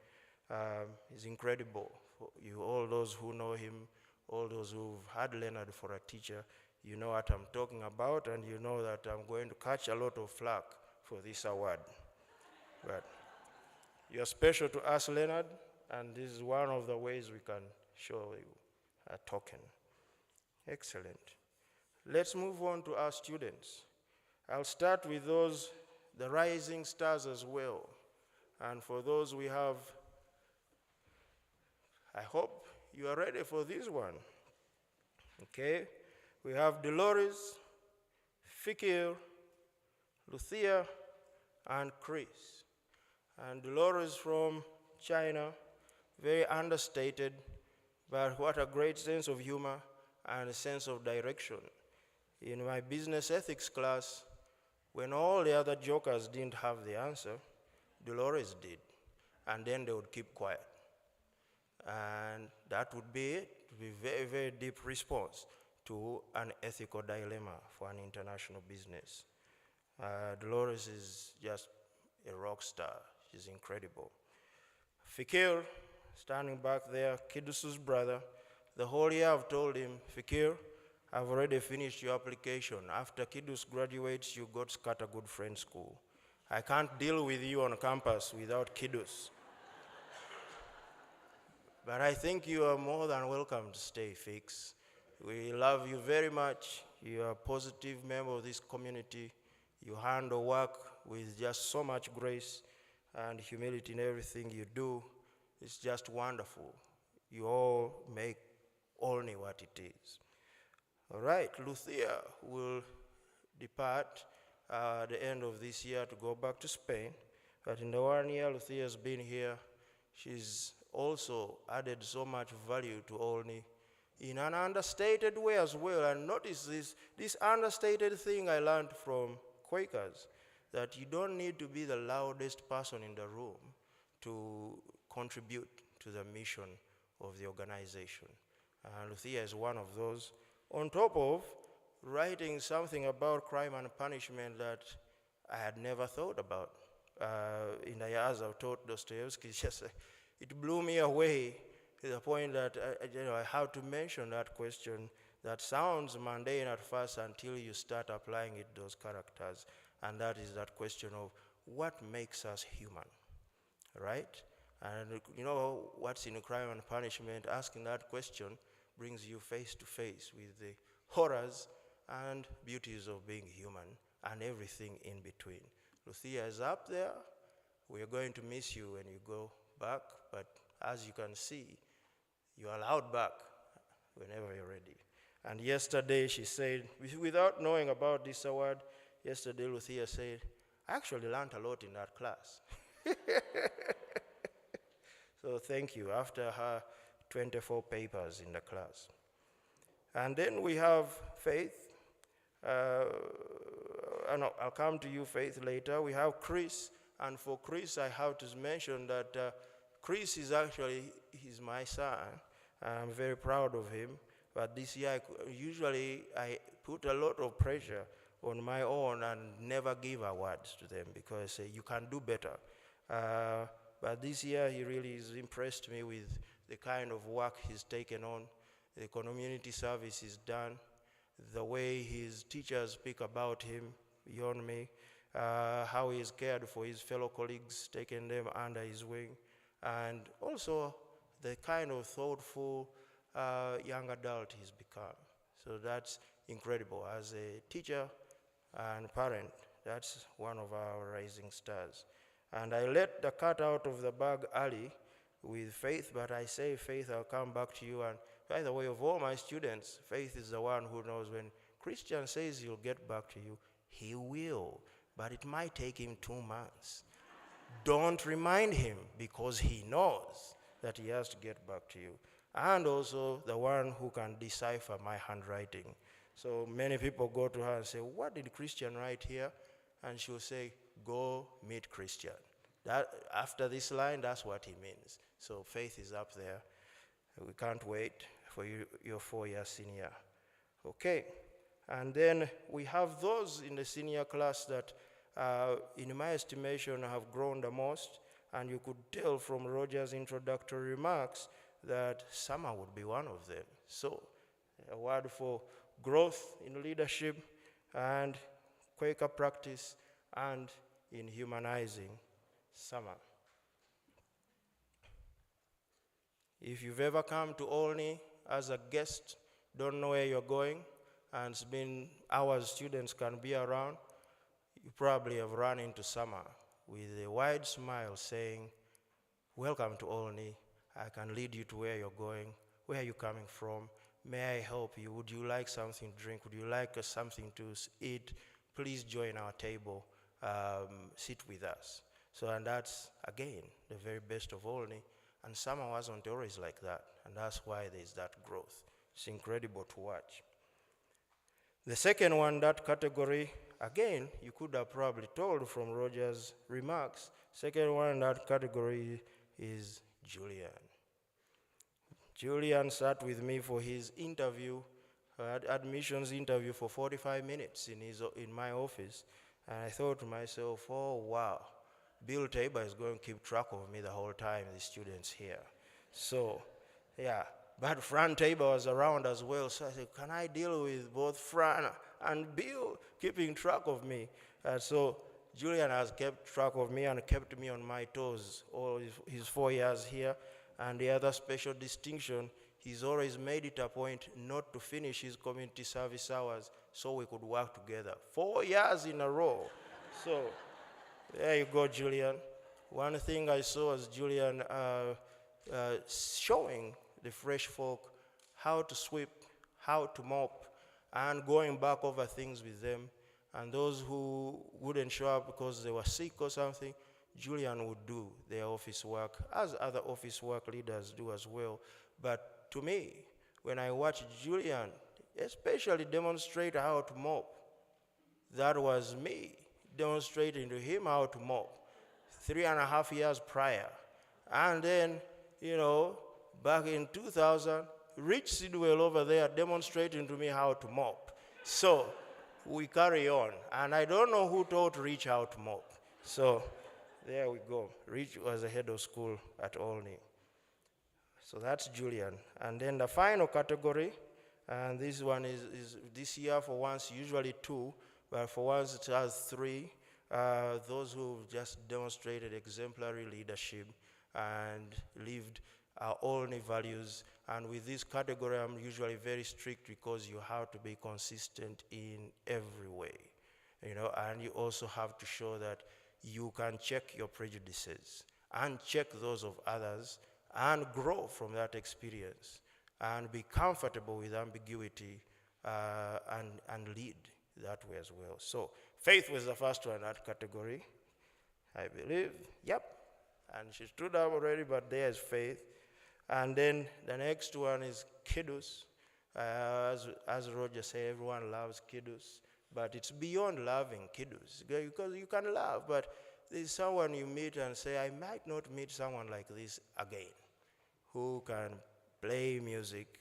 He's incredible. For you, all those who know him, all those who've had Leonard for a teacher, you know what I'm talking about, and you know that I'm going to catch a lot of flack for this award. But you're special to us, Leonard, and this is one of the ways we can show you a token. Excellent. Let's move on to our students. I'll start with the rising stars as well. And for those we have, I hope you are ready for this one. Okay, we have Dolores, Fikir, Lucia, and Chris. And Dolores from China, very understated, but what a great sense of humor and a sense of direction. In my business ethics class, when all the other jokers didn't have the answer, Dolores did, and then they would keep quiet. And that would be it. It would be a very, very deep response to an ethical dilemma for an international business. Dolores is just a rock star. She's incredible. Fikir, standing back there, Kidus's brother, the whole year I've told him, Fikir, I've already finished your application. After Kidus graduates, you go to Scattergood Friends School. I can't deal with you on campus without Kidus. But I think you are more than welcome to stay, Fix. We love you very much. You are a positive member of this community. You handle work with just so much grace and humility in everything you do. It's just wonderful. You all make Olney what it is. All right, Lucia will depart at the end of this year to go back to Spain. But in the 1 year Lucia's been here, she's also added so much value to Olney in an understated way as well. And notice this understated thing I learned from Quakers, that you don't need to be the loudest person in the room to contribute to the mission of the organization. Lucia is one of those. On top of writing something about crime and punishment that I had never thought about. In the years I've taught Dostoevsky, it blew me away to the point that I have to mention that question that sounds mundane at first until you start applying it to those characters. And that is that question of what makes us human, right? And you know what's in crime and punishment, asking that question brings you face to face with the horrors and beauties of being human and everything in between. Lucia is up there. We're going to miss you when you go back, but as you can see, you are allowed back whenever you're ready. And yesterday she said, without knowing about this award, yesterday Lucia said, I actually learned a lot in that class. So thank you, after her 24 papers in the class. And then we have Faith. I'll come to you, Faith, later. We have Chris, and for Chris, I have to mention that Chris is actually, he's my son. I'm very proud of him. But this year, usually I put a lot of pressure on my own and never give awards to them because I say, you can do better. But this year, he really has impressed me with the kind of work he's taken on, the community service he's done, the way his teachers speak about him beyond me, how he's cared for his fellow colleagues, taking them under his wing, and also the kind of thoughtful young adult he's become. So that's incredible. As a teacher and parent, that's one of our rising stars. And I let the cat out of the bag early with Faith, but I say, Faith, I'll come back to you. And by the way, of all my students, Faith is the one who knows when Christian says he'll get back to you, he will, but it might take him 2 months. Don't remind him because he knows that he has to get back to you. And also the one who can decipher my handwriting. So many people go to her and say, what did Christian write here? And she'll say, go meet Christian. That, after this line, that's what he means. So Faith is up there. We can't wait for you, your 4-year senior. Okay, and then we have those in the senior class that, in my estimation, have grown the most. And you could tell from Roger's introductory remarks that Summer would be one of them. So, a word for growth in leadership and Quaker practice and in humanizing Summer. If you've ever come to Olney as a guest, don't know where you're going, and it's been hours students can be around, you probably have run into Summer with a wide smile saying, welcome to Olney. I can lead you to where you're going. Where are you coming from? may I help you? Would you like something to drink? Would you like something to eat? Please join our table, sit with us. So, and that's, again, the very best of Olney. And summer wasn't always like that, and that's why there's that growth. It's incredible to watch. The second one, that category, again, you could have probably told from Roger's remarks, second one in that category is Julian. Julian sat with me for his interview, admissions interview for 45 minutes in my office, and I thought to myself, oh wow, Bill Tabor is going to keep track of me the whole time, the students here. So, yeah, but Fran Tabor was around as well, so I said, can I deal with both Fran and Bill keeping track of me? So Julian has kept track of me and kept me on my toes all his 4 years here. And the other special distinction, he's always made it a point not to finish his community service hours so we could work together. 4 years in a row. So there you go, Julian. One thing I saw was Julian showing the fresh folk how to sweep, how to mop, and going back over things with them. And those who wouldn't show up because they were sick or something, Julian would do their office work, as other office work leaders do as well. But to me, when I watched Julian, especially demonstrate how to mop, that was me demonstrating to him how to mop 3.5 years prior. And then, back in 2000, Rich Sidwell over there demonstrating to me how to mop. So we carry on. And I don't know who taught Rich how to mop. So there we go. Rich was the head of school at Olney. So that's Julian. And then the final category, and this one is this year for once, usually 2, but for once it has 3. Those who've just demonstrated exemplary leadership and lived our Olney values. And with this category, I'm usually very strict because you have to be consistent in every way, and you also have to show that you can check your prejudices and check those of others and grow from that experience and be comfortable with ambiguity and lead that way as well. So Faith was the first one in that category, I believe. Yep. And she stood up already, but there's Faith. And then the next one is kiddos. As Roger said, everyone loves kiddos. But it's beyond loving kiddos, because you can love, but there's someone you meet and say, I might not meet someone like this again, who can play music,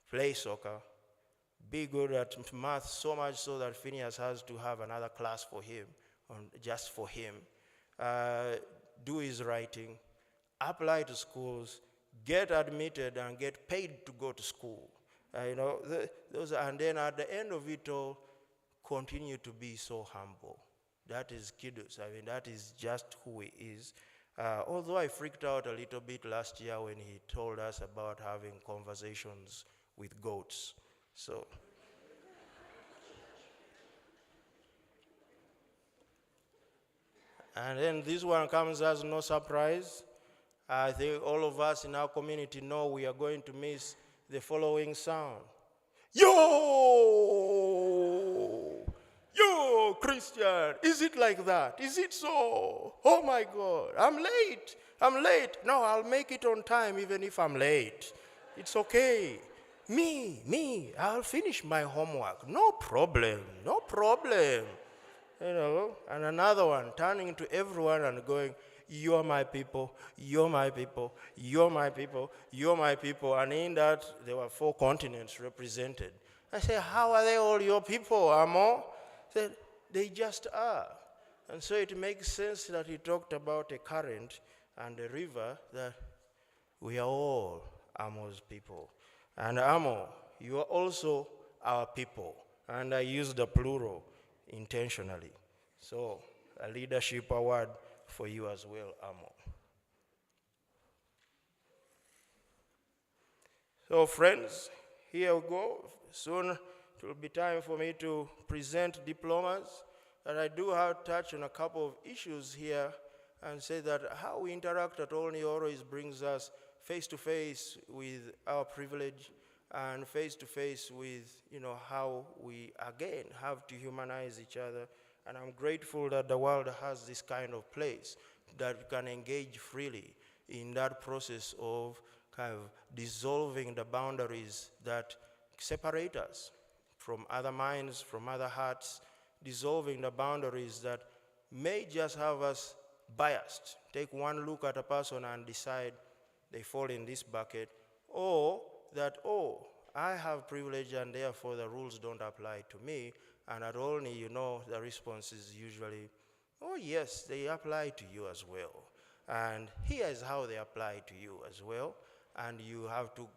play soccer, be good at math so much so that Phineas has to have another class for him, just for him, do his writing, apply to schools, get admitted and get paid to go to school. And then at the end of it all, continue to be so humble. That is kiddos. That is just who he is. Although I freaked out a little bit last year when he told us about having conversations with goats. So, and then this one comes as no surprise. I think all of us in our community know we are going to miss the following sound. Yo, Christian, is it like that? Is it so? Oh my God, I'm late. No, I'll make it on time even if I'm late. It's okay. Me, I'll finish my homework. No problem. And another one, turning to everyone and going, you're my people, you're my people, you're my people, you're my people. And in that, there were 4 continents represented. I said, how are they all your people, Amo? Said, they just are. And so it makes sense that he talked about a current and a river, that we are all Amo's people. And Amo, you are also our people. And I use the plural intentionally. So a leadership award for you as well, Amo. So friends, here we go. Soon it will be time for me to present diplomas. And I do have to touch on a couple of issues here and say that how we interact at Olney always brings us face to face with our privilege and face to face with, how we again have to humanize each other. And I'm grateful that the world has this kind of place that we can engage freely in that process of kind of dissolving the boundaries that separate us from other minds, from other hearts, dissolving the boundaries that may just have us biased. Take one look at a person and decide they fall in this bucket, or that, oh, I have privilege and therefore the rules don't apply to me. And at Olney, the response is usually, oh yes, they apply to you as well. And here's how they apply to you as well. And you have to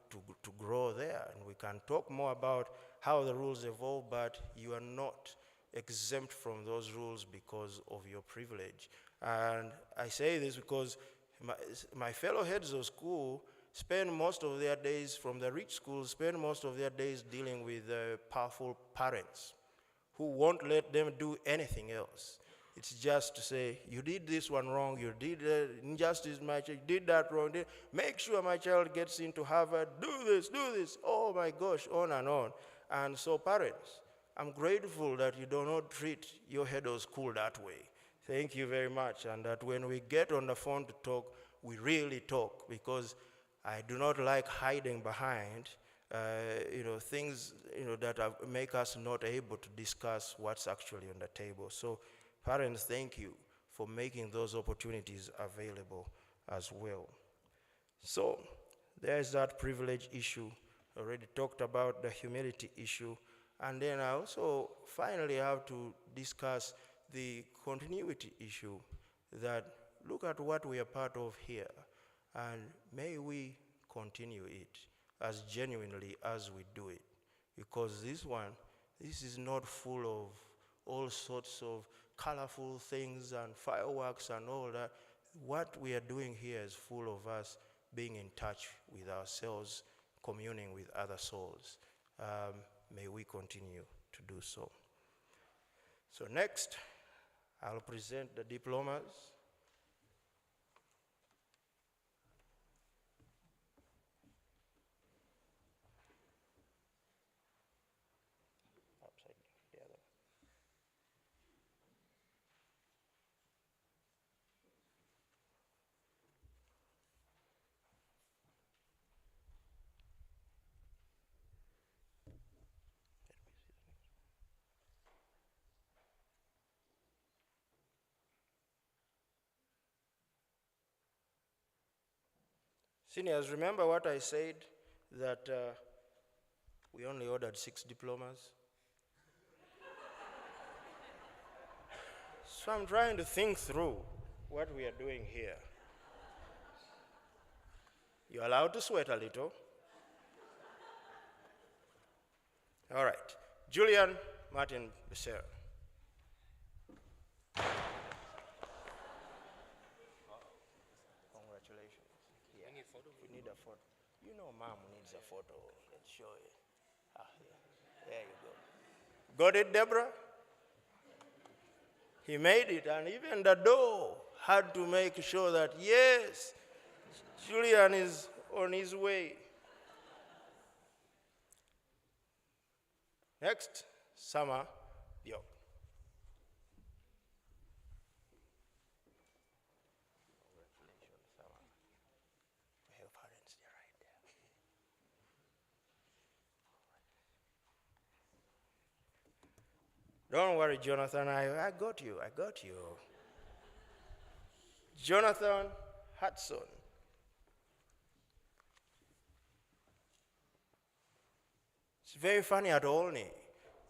grow there. And we can talk more about how the rules evolve, but you are not exempt from those rules because of your privilege. And I say this because my fellow heads of school spend most of their days, from the rich schools, spend most of their days dealing with powerful parents who won't let them do anything else. It's just to say, you did this one wrong, you did injustice, my child, you did that wrong, make sure my child gets into Harvard, do this, oh my gosh, on and on. And so parents, I'm grateful that you do not treat your head of school that way. Thank you very much. And that when we get on the phone to talk, we really talk, because I do not like hiding behind things that make us not able to discuss what's actually on the table. So parents, thank you for making those opportunities available as well. So there's that privilege issue. Already talked about the humility issue. And then I also finally have to discuss the continuity issue, that look at what we are part of here, and may we continue it as genuinely as we do it. Because this is not full of all sorts of colorful things and fireworks and all that. What we are doing here is full of us being in touch with ourselves, communing with other souls. May we continue to do so. So next, I'll present the diplomas. Upside down, the other. Seniors, remember what I said, that we only ordered 6 diplomas? So I'm trying to think through what we are doing here. You're allowed to sweat a little. All right. Julian Martin Becerra. Congratulations. Yeah. We need a photo. You know Mom needs a photo. Let's show it. Yeah. There you go. Got it, Deborah? He made it, and even the door had to make sure that, yes, Julian is on his way. Next, Summer Bjork. Congratulations, Summer. Her parents, they're right there. Don't worry, Jonathan, I got you. Jonathan Hudson. It's very funny at Olney.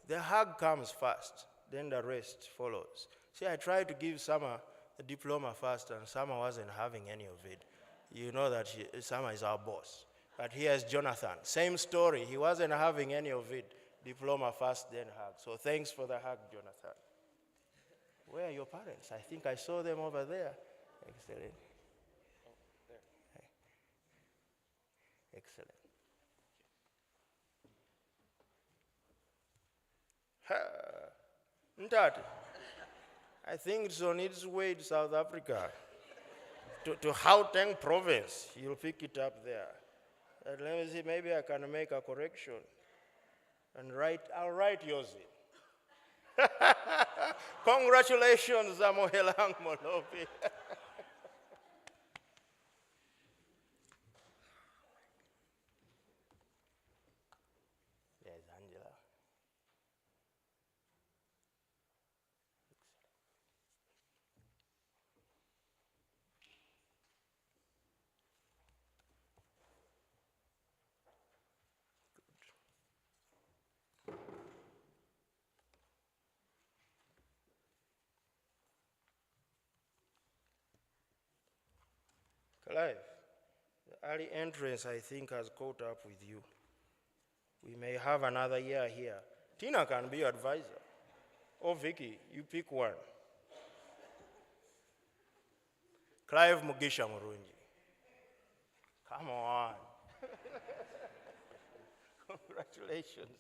The hug comes first, then the rest follows. See, I tried to give Summer the diploma first, and Summer wasn't having any of it. You know that Summer is our boss. But here's Jonathan. Same story. He wasn't having any of it. Diploma first, then hug. So thanks for the hug, Jonathan. Where are your parents? I think I saw them over there. Excellent. Oh, there. Excellent. Ndati, I think it's on its way to South Africa, to Gauteng province. You'll pick it up there. Let me see, maybe I can make a correction. And I'll write yours in. Congratulations, Zamohelang Molopi. There's Angela. Clive, the early entrance, I think, has caught up with you. We may have another year here. Tina can be your advisor. Or Vicky, you pick one. Clive Mugisha Murunji. Come on. Congratulations.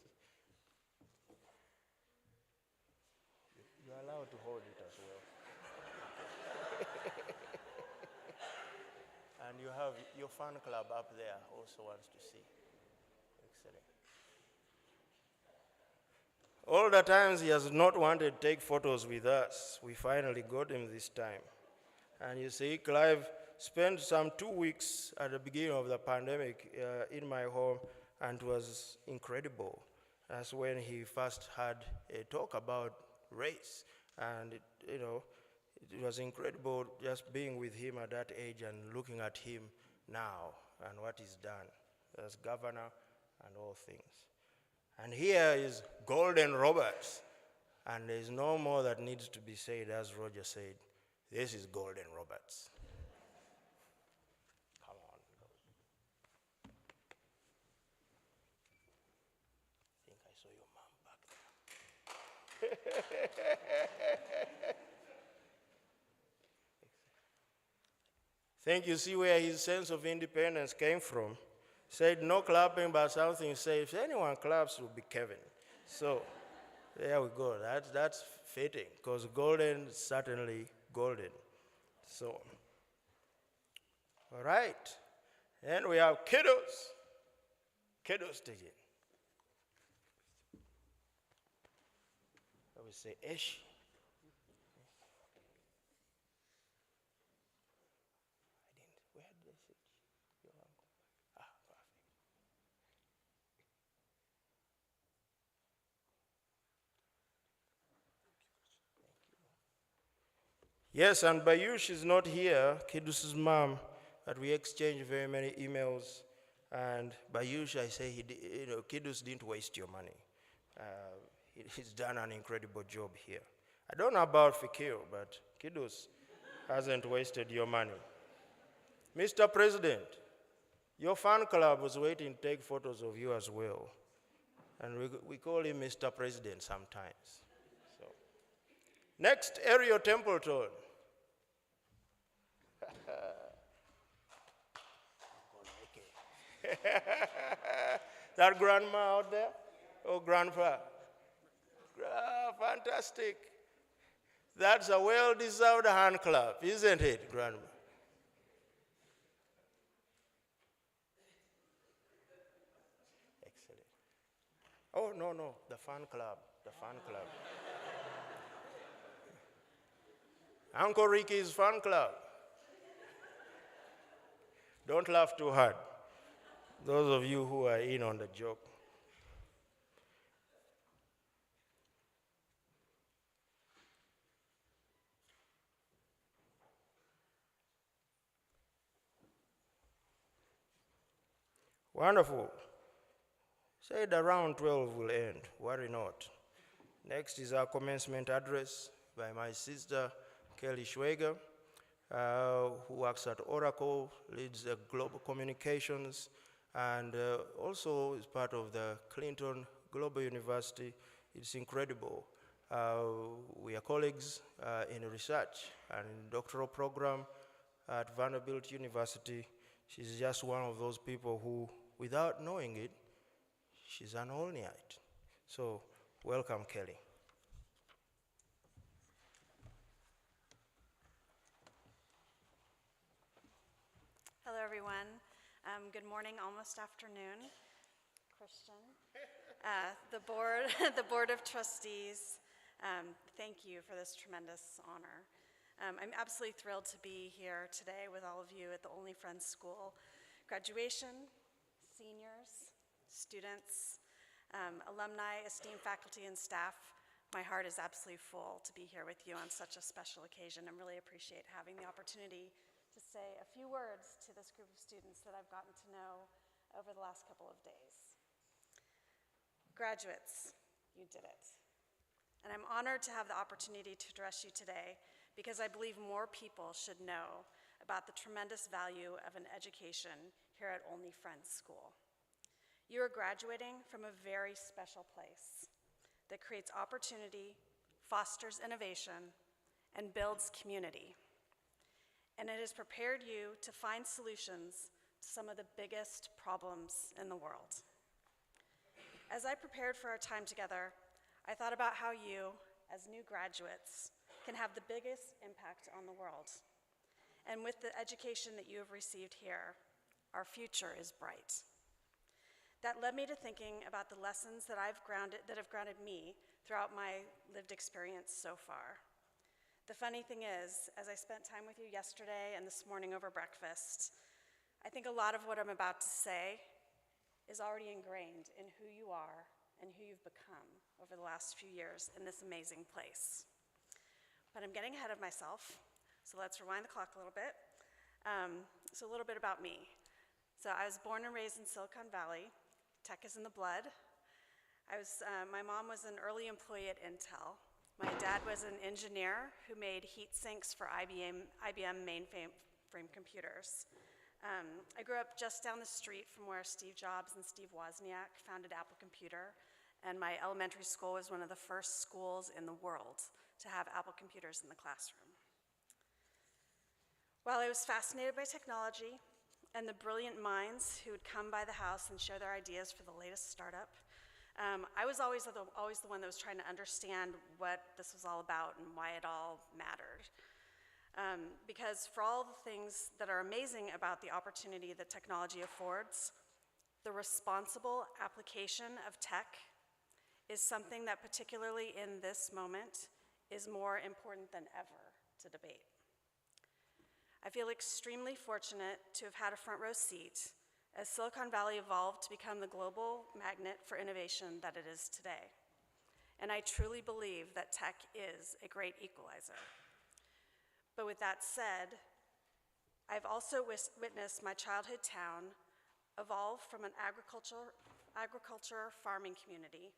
You're allowed to hold it as well. And you have your fan club up there also wants to see. Excellent. All the times he has not wanted to take photos with us, we finally got him this time. And you see, Clive spent some 2 weeks at the beginning of the pandemic in my home, and it was incredible. That's when he first had a talk about race. And it was incredible just being with him at that age and looking at him now and what he's done as governor and all things. And here is Golden Roberts. And there's no more that needs to be said, as Roger said. This is Golden Roberts. Come on. I think I saw your mom back there. Think you see where his sense of independence came from. Said no clapping, but something said, if anyone claps, it will be Kevin. So there we go. That's fitting, because golden is certainly golden. So, all right. Then we have kiddos. Kiddos stage. I would say Eshi. Where did they sit? Your uncle. Ah, perfect. Yes, and Bayush is not here, Kiddu's mom, but we exchanged very many emails. And Bayush, I say, Kiddu's didn't waste your money. He's done an incredible job here. I don't know about Fikir, but Kiddu's hasn't wasted your money. Mr. President, your fan club was waiting to take photos of you as well. And we call him Mr. President sometimes. So, next, Ariel Templeton. That grandma out there? Oh, grandpa. Fantastic. That's a well-deserved hand clap, isn't it, grandma? Excellent. Oh, no, the fan club, Uncle Ricky's fan club. Don't laugh too hard. Those of you who are in on the joke. Wonderful. Said around 12 will end. Worry not. Next is our commencement address by my sister, Kelly Schwager, who works at Oracle, leads the global communications, and also is part of the Clinton Global University. It's incredible. We are colleagues in research and in doctoral program at Vanderbilt University. She's just one of those people who, without knowing it, she's an Olneyite. So, welcome, Kelly. Hello, everyone. Good morning, almost afternoon, Christian. The Board of Trustees, thank you for this tremendous honor. I'm absolutely thrilled to be here today with all of you at the Olney Friends School graduation, seniors, students, alumni, esteemed faculty and staff. My heart is absolutely full to be here with you on such a special occasion and really appreciate having the opportunity to say a few words to this group of students that I've gotten to know over the last couple of days. Graduates, you did it. And I'm honored to have the opportunity to address you today because I believe more people should know about the tremendous value of an education here at Olney Friends School. You are graduating from a very special place that creates opportunity, fosters innovation, and builds community. And it has prepared you to find solutions to some of the biggest problems in the world. As I prepared for our time together, I thought about how you, as new graduates, can have the biggest impact on the world. And with the education that you have received here, our future is bright. That led me to thinking about the lessons that have grounded me throughout my lived experience so far. The funny thing is, as I spent time with you yesterday and this morning over breakfast, I think a lot of what I'm about to say is already ingrained in who you are and who you've become over the last few years in this amazing place. But I'm getting ahead of myself, so let's rewind the clock a little bit. So a little bit about me. So I was born and raised in Silicon Valley. Tech is in the blood. My mom was an early employee at Intel. My dad was an engineer who made heat sinks for IBM mainframe computers. I grew up just down the street from where Steve Jobs and Steve Wozniak founded Apple Computer, and my elementary school was one of the first schools in the world to have Apple computers in the classroom. While I was fascinated by technology and the brilliant minds who would come by the house and share their ideas for the latest startup, I was always the one that was trying to understand what this was all about and why it all mattered. Because for all the things that are amazing about the opportunity that technology affords, the responsible application of tech is something that, particularly in this moment, is more important than ever to debate. I feel extremely fortunate to have had a front row seat as Silicon Valley evolved to become the global magnet for innovation that it is today. And I truly believe that tech is a great equalizer. But with that said, I've also witnessed my childhood town evolve from an agriculture farming community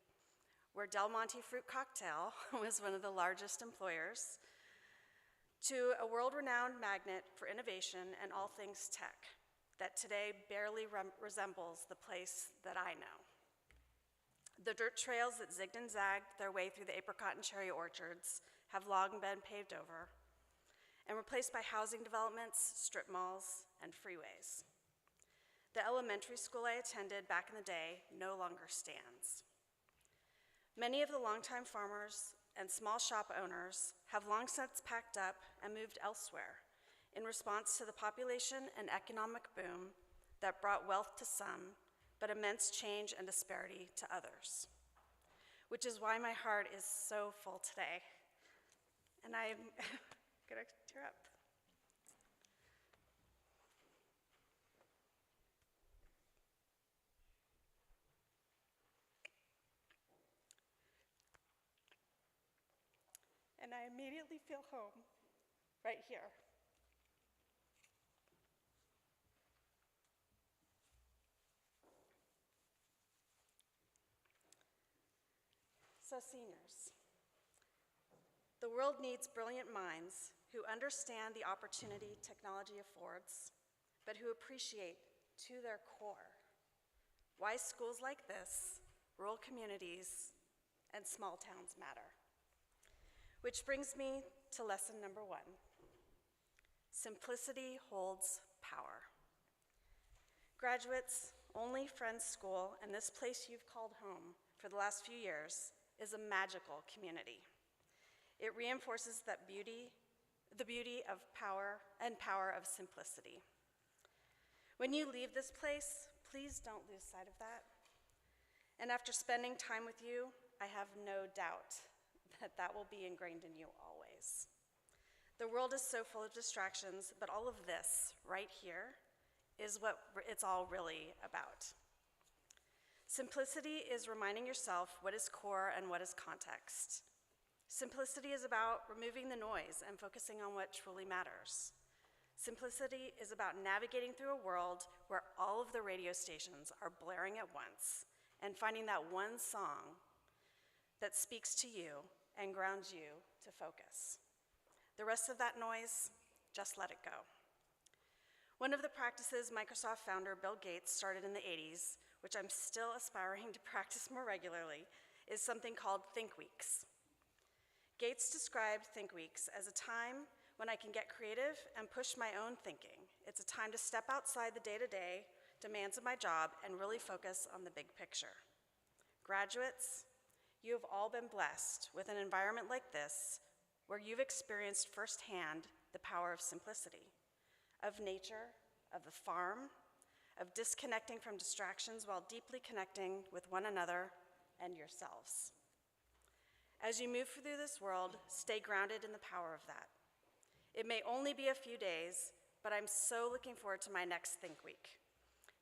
where Del Monte Fruit Cocktail was one of the largest employers, to a world-renowned magnet for innovation and all things tech that today barely resembles the place that I know. The dirt trails that zigged and zagged their way through the apricot and cherry orchards have long been paved over and replaced by housing developments, strip malls, and freeways. The elementary school I attended back in the day no longer stands. Many of the longtime farmers and small shop owners have long since packed up and moved elsewhere in response to the population and economic boom that brought wealth to some, but immense change and disparity to others. Which is why my heart is so full today. And I'm gonna tear up. And I immediately feel home right here. So seniors, the world needs brilliant minds who understand the opportunity technology affords, but who appreciate to their core why schools like this, rural communities, and small towns matter. Which brings me to lesson number 1. Simplicity holds power. Graduates, Olney Friends School and this place you've called home for the last few years is a magical community. It reinforces the beauty of power and power of simplicity. When you leave this place, please don't lose sight of that. And after spending time with you, I have no doubt that that will be ingrained in you always. The world is so full of distractions, but all of this right here is what it's all really about. Simplicity is reminding yourself what is core and what is context. Simplicity is about removing the noise and focusing on what truly matters. Simplicity is about navigating through a world where all of the radio stations are blaring at once and finding that one song that speaks to you and grounds you to focus. The rest of that noise, just let it go. One of the practices Microsoft founder Bill Gates started in the 80s, which I'm still aspiring to practice more regularly, is something called Think Weeks. Gates described Think Weeks as a time when I can get creative and push my own thinking. It's a time to step outside the day-to-day demands of my job and really focus on the big picture. Graduates, you have all been blessed with an environment like this where you've experienced firsthand the power of simplicity, of nature, of the farm, of disconnecting from distractions while deeply connecting with one another and yourselves. As you move through this world, stay grounded in the power of that. It may only be a few days, but I'm so looking forward to my next Think Week.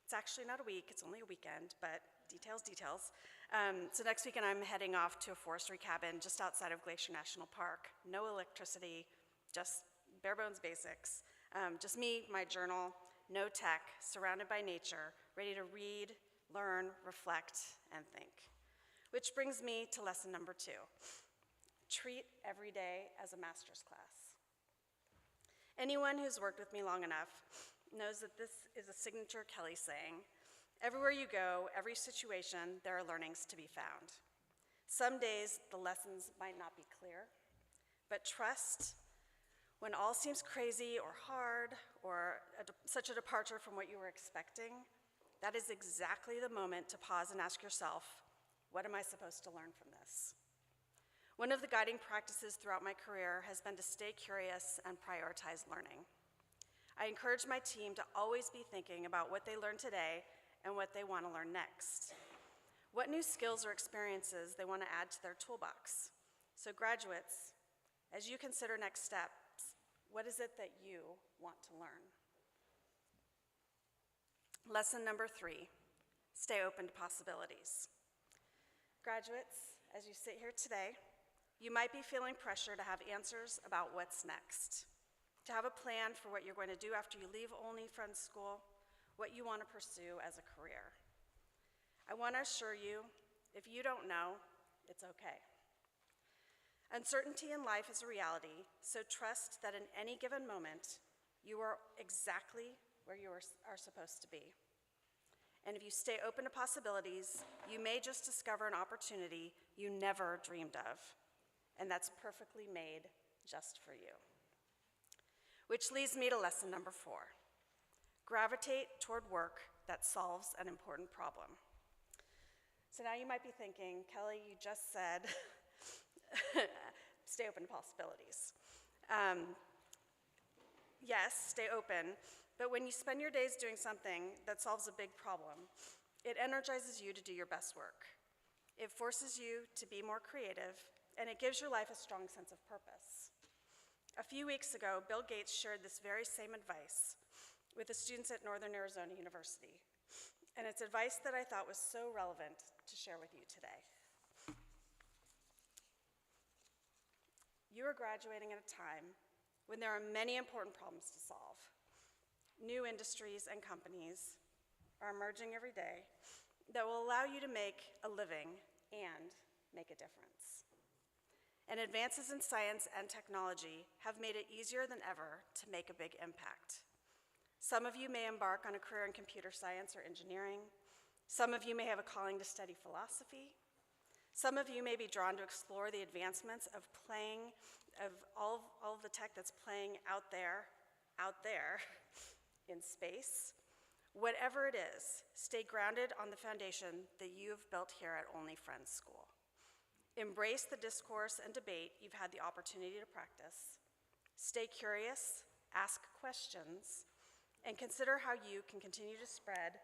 It's actually not a week, it's only a weekend, but details. So next weekend I'm heading off to a forestry cabin just outside of Glacier National Park. No electricity, just bare bones basics. Just me, my journal, no tech, surrounded by nature, ready to read, learn, reflect, and think. Which brings me to lesson number 2. Treat every day as a master's class. Anyone who's worked with me long enough knows that this is a signature Kelly saying. Everywhere you go, every situation, there are learnings to be found. Some days, the lessons might not be clear, but trust when all seems crazy or hard or such a departure from what you were expecting, that is exactly the moment to pause and ask yourself, what am I supposed to learn from this? One of the guiding practices throughout my career has been to stay curious and prioritize learning. I encourage my team to always be thinking about what they learned today and what they want to learn next. What new skills or experiences they want to add to their toolbox. So graduates, as you consider next steps, what is it that you want to learn? Lesson number 3, stay open to possibilities. Graduates, as you sit here today, you might be feeling pressure to have answers about what's next, to have a plan for what you're going to do after you leave Olney Friends School, what you want to pursue as a career. I want to assure you, if you don't know, it's okay. Uncertainty in life is a reality, so trust that in any given moment, you are exactly where you are supposed to be. And if you stay open to possibilities, you may just discover an opportunity you never dreamed of, and that's perfectly made just for you. Which leads me to lesson number 4. Gravitate toward work that solves an important problem. So now you might be thinking, Kelly, you just said, stay open to possibilities. Yes, stay open, but when you spend your days doing something that solves a big problem, it energizes you to do your best work. It forces you to be more creative, and it gives your life a strong sense of purpose. A few weeks ago, Bill Gates shared this very same advice with the students at Northern Arizona University, and it's advice that I thought was so relevant to share with you today. You are graduating at a time when there are many important problems to solve. New industries and companies are emerging every day that will allow you to make a living and make a difference. And advances in science and technology have made it easier than ever to make a big impact. Some of you may embark on a career in computer science or engineering. Some of you may have a calling to study philosophy. Some of you may be drawn to explore the advancements of all of the tech that's playing out there in space. Whatever it is, stay grounded on the foundation that you've built here at Olney Friends School. Embrace the discourse and debate you've had the opportunity to practice. Stay curious, ask questions, and consider how you can continue to spread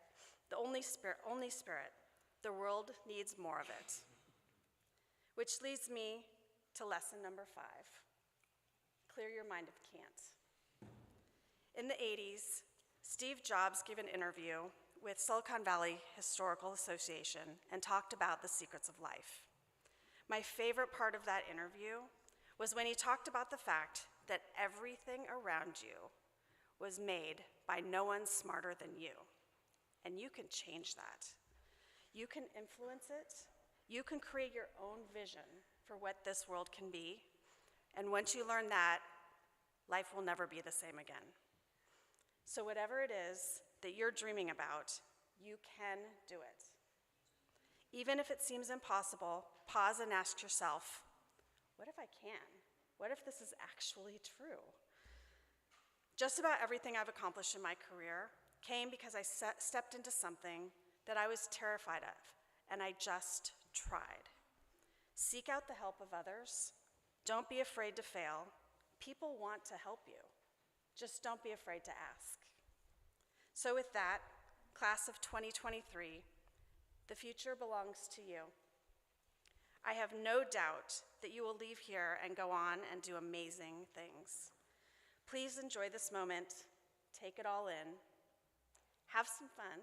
the only spirit. The world needs more of it. Which leads me to lesson number 5. Clear your mind if you can't. In the 80s, Steve Jobs gave an interview with Silicon Valley Historical Association and talked about the secrets of life. My favorite part of that interview was when he talked about the fact that everything around you was made by no one smarter than you. And you can change that. You can influence it. You can create your own vision for what this world can be. And once you learn that, life will never be the same again. So whatever it is that you're dreaming about, you can do it. Even if it seems impossible, pause and ask yourself, what if I can? What if this is actually true? Just about everything I've accomplished in my career came because I stepped into something that I was terrified of, and I just tried. Seek out the help of others. Don't be afraid to fail. People want to help you. Just don't be afraid to ask. So with that, class of 2023, the future belongs to you. I have no doubt that you will leave here and go on and do amazing things. Please enjoy this moment, take it all in, have some fun,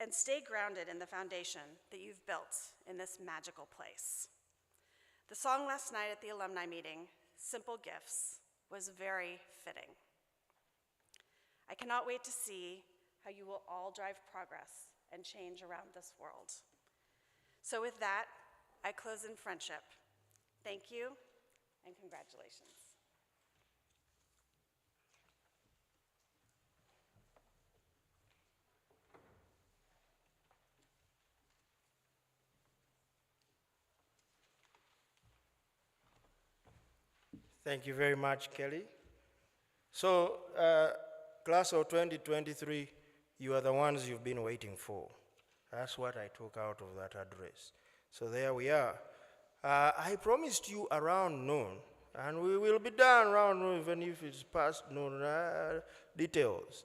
and stay grounded in the foundation that you've built in this magical place. The song last night at the alumni meeting, Simple Gifts, was very fitting. I cannot wait to see how you will all drive progress and change around this world. So with that, I close in friendship. Thank you and congratulations. Thank you very much, Kelly. So, class of 2023, you are the ones you've been waiting for. That's what I took out of that address. So there we are. I promised you around noon, and we will be done around noon, even if it's past noon. Details.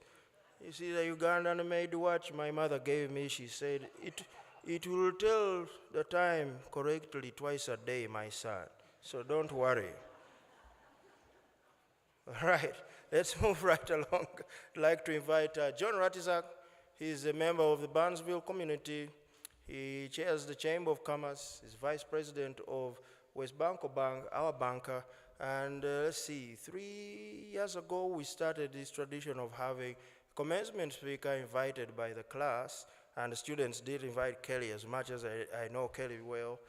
You see, the Ugandan maid watch my mother gave me, she said, it will tell the time correctly twice a day, my son. So don't worry. All right, let's move right along. I'd like to invite John Ratizak. He's a member of the Barnesville community. He chairs the Chamber of Commerce. He's vice president of West Banco Bank, our banker. And let's see, 3 years ago, we started this tradition of having a commencement speaker invited by the class. And the students did invite Kelly, as much as I know Kelly well,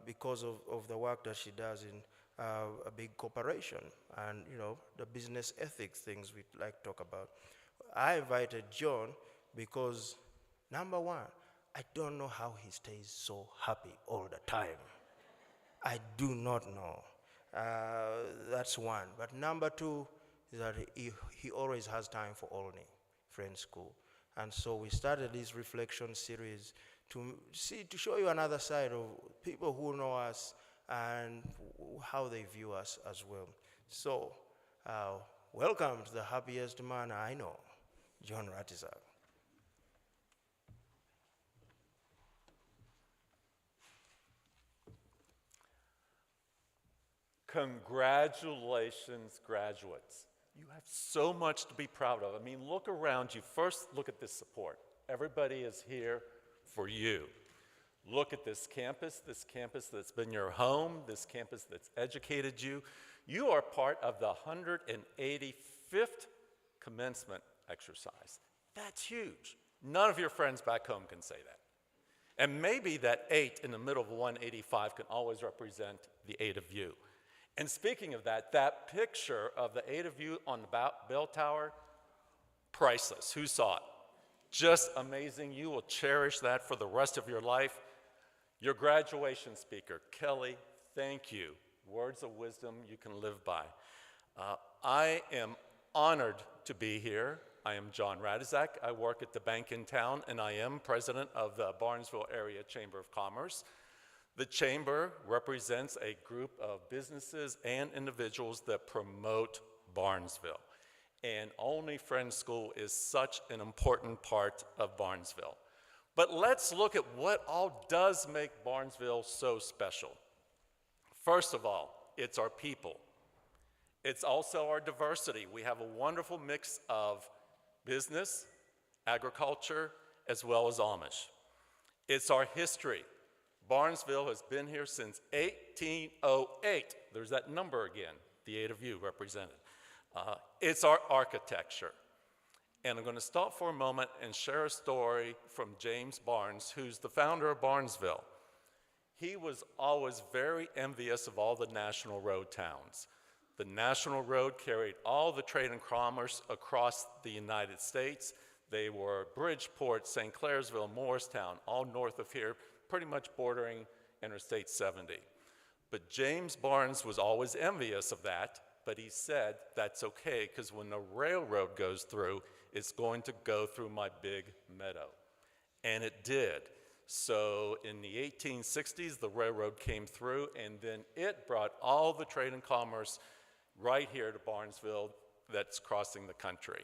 because of the work that she does in a big corporation and, you know, the business ethics things we like to talk about. I invited John because, number one, I don't know how he stays so happy all the time. I do not know. That's one. But number two is that he always has time for Olney Friends School. And so we started this reflection series to show you another side of people who know us and how they view us as well. So, welcome to the happiest man I know, John Ratizak. Congratulations, graduates. You have so much to be proud of. I mean, look around you. First, look at this support. Everybody is here for you. Look at this campus that's been your home, this campus that's educated you. You are part of the 185th commencement exercise. That's huge. None of your friends back home can say that. And maybe that 8 in the middle of 185 can always represent the 8 of you. And speaking of that, that picture of the 8 of you on the bell tower, priceless. Who saw it? Just amazing. You will cherish that for the rest of your life. Your graduation speaker, Kelly, thank you. Words of wisdom you can live by. I am honored to be here. I am John Ratizak. I work at the bank in town, and I am president of the Barnesville Area Chamber of Commerce. The Chamber represents a group of businesses and individuals that promote Barnesville. And Olney Friends School is such an important part of Barnesville. But let's look at what all does make Barnesville so special. First of all, it's our people. It's also our diversity. We have a wonderful mix of business, agriculture, as well as Amish. It's our history. Barnesville has been here since 1808. There's that number again, the 8 of you represented. It's our architecture. And I'm going to stop for a moment and share a story from James Barnes, who's the founder of Barnesville. He was always very envious of all the National Road towns. The National Road carried all the trade and commerce across the United States. They were Bridgeport, St. Clairsville, Morristown, all north of here, pretty much bordering Interstate 70. But James Barnes was always envious of that, but he said, that's okay, because when the railroad goes through, it's going to go through my big meadow. And it did. So in the 1860s, the railroad came through, and then it brought all the trade and commerce right here to Barnesville that's crossing the country.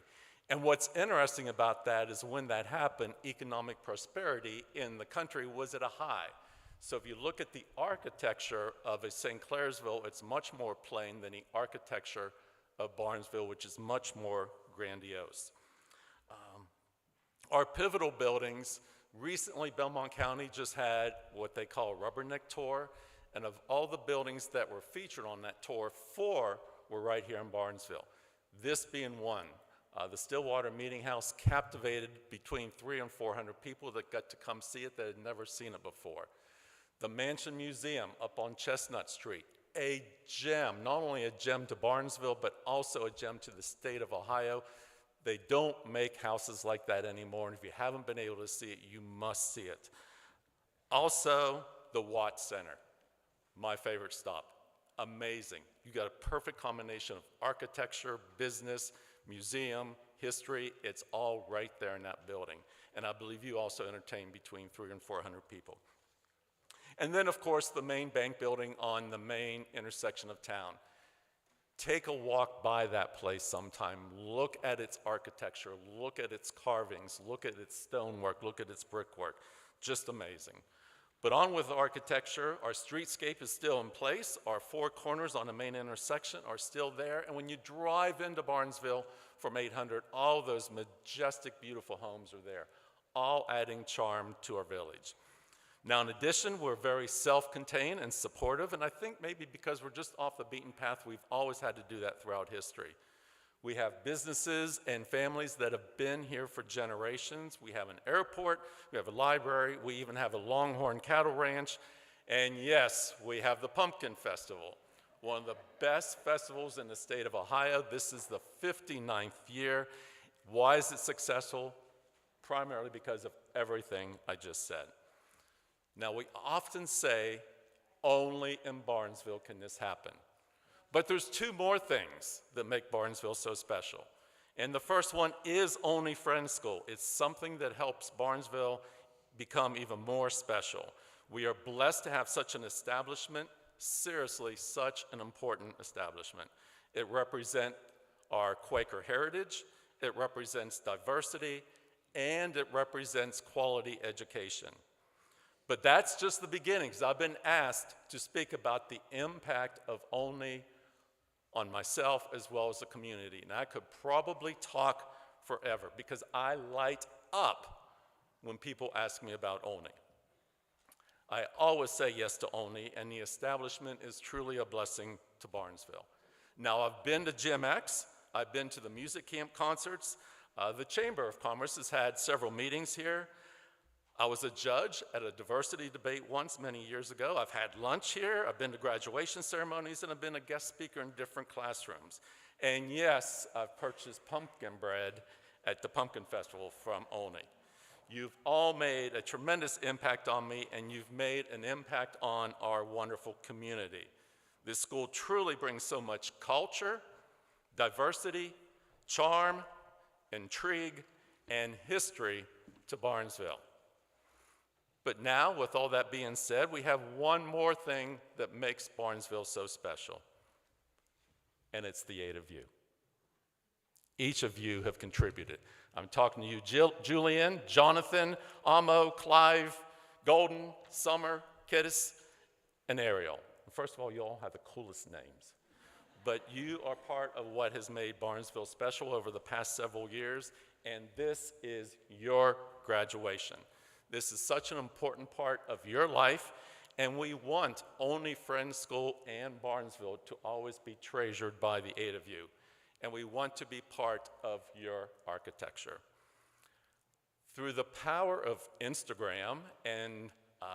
And what's interesting about that is when that happened, economic prosperity in the country was at a high. So if you look at the architecture of a St. Clairsville, it's much more plain than the architecture of Barnesville, which is much more grandiose. Our pivotal buildings, recently Belmont County just had what they call a rubberneck tour, and of all the buildings that were featured on that tour, 4 were right here in Barnesville. This being one. The Stillwater Meeting House captivated between 300 and 400 people that got to come see it that had never seen it before. The Mansion Museum up on Chestnut Street, a gem, not only a gem to Barnesville, but also a gem to the state of Ohio. They don't make houses like that anymore, and if you haven't been able to see it, you must see it. Also, the Watt Center, my favorite stop. Amazing. You got a perfect combination of architecture, business, museum, history. It's all right there in that building. And I believe you also entertain between 300 and 400 people. And then, of course, the main bank building on the main intersection of town. Take a walk by that place sometime. Look at its architecture. Look at its carvings. Look at its stonework. Look at its brickwork. Just amazing. But on with architecture. Our streetscape is still in place. Our 4 corners on the main intersection are still there. And when you drive into Barnesville from 800, all those majestic, beautiful homes are there, all adding charm to our village. Now, in addition, we're very self-contained and supportive, and I think maybe because we're just off the beaten path, we've always had to do that throughout history. We have businesses and families that have been here for generations. We have an airport, we have a library, we even have a Longhorn cattle ranch, and yes, we have the Pumpkin Festival, one of the best festivals in the state of Ohio. This is the 59th year. Why is it successful? Primarily because of everything I just said. Now, we often say, only in Barnesville can this happen. But there's 2 more things that make Barnesville so special. And the first one is Olney Friends School. It's something that helps Barnesville become even more special. We are blessed to have such an establishment, seriously, such an important establishment. It represents our Quaker heritage, it represents diversity, and it represents quality education. But that's just the beginning, because I've been asked to speak about the impact of Olney on myself as well as the community. And I could probably talk forever, because I light up when people ask me about Olney. I always say yes to Olney, and the establishment is truly a blessing to Barnesville. Now, I've been to GMX, I've been to the music camp concerts. The Chamber of Commerce has had several meetings here. I was a judge at a diversity debate once many years ago. I've had lunch here, I've been to graduation ceremonies, and I've been a guest speaker in different classrooms. And yes, I've purchased pumpkin bread at the Pumpkin Festival from Olney. You've all made a tremendous impact on me, and you've made an impact on our wonderful community. This school truly brings so much culture, diversity, charm, intrigue, and history to Barnesville. But now, with all that being said, we have one more thing that makes Barnesville so special, and it's the 8 of you. Each of you have contributed. I'm talking to you, Julian, Jonathan, Amo, Clive, Golden, Summer, Kittis, and Ariel. First of all, you all have the coolest names. But you are part of what has made Barnesville special over the past several years, and this is your graduation. This is such an important part of your life, and we want Olney Friends School and Barnesville to always be treasured by the 8 of you, and we want to be part of your architecture. Through the power of Instagram and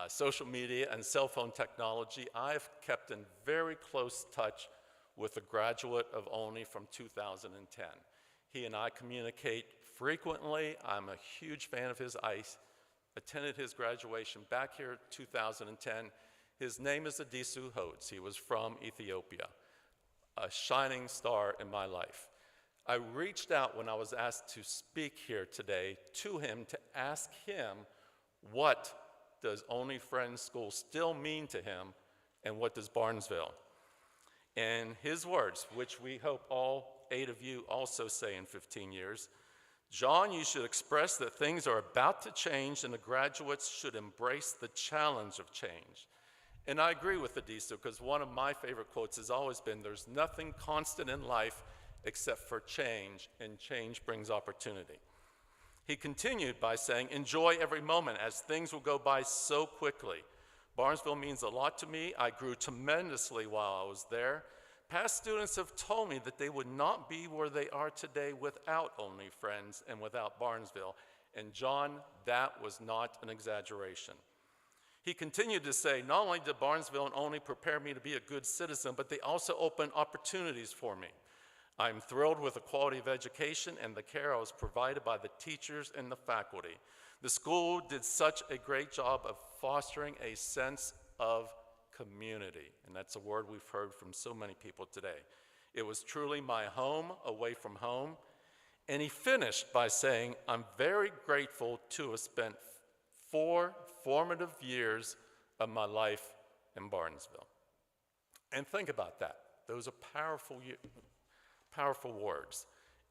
social media and cell phone technology, I've kept in very close touch with a graduate of Olney from 2010. He and I communicate frequently. I'm a huge fan of his. I attended his graduation back here in 2010. His name is Adisu Hodes. He was from Ethiopia, a shining star in my life. I reached out when I was asked to speak here today to him to ask him, what does Olney Friends School still mean to him, and what does Barnesville? And his words, which we hope all 8 of you also say in 15 years, John, you should express that things are about to change and the graduates should embrace the challenge of change. And I agree with Adisu, because one of my favorite quotes has always been, there's nothing constant in life except for change, and change brings opportunity. He continued by saying, enjoy every moment as things will go by so quickly. Barnesville means a lot to me. I grew tremendously while I was there. Past students have told me that they would not be where they are today without Olney Friends and without Barnesville. And John, that was not an exaggeration. He continued to say, not only did Barnesville and Olney prepare me to be a good citizen, but they also opened opportunities for me. I'm thrilled with the quality of education and the care I was provided by the teachers and the faculty. The school did such a great job of fostering a sense of community, and that's a word we've heard from so many people today. It was truly my home away from home. And he finished by saying, I'm very grateful to have spent 4 formative years of my life in Barnesville. And think about that. Those are powerful words.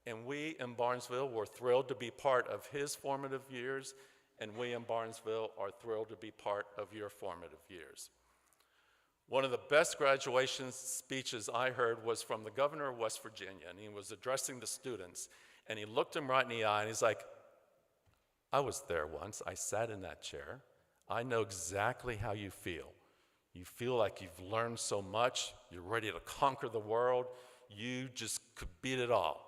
And we in Barnesville were thrilled to be part of his formative years, and we in Barnesville are thrilled to be part of your formative years. One of the best graduation speeches I heard was from the governor of West Virginia, and he was addressing the students, and he looked them right in the eye, and he's like, I was there once. I sat in that chair. I know exactly how you feel. You feel like you've learned so much. You're ready to conquer the world. You just could beat it all.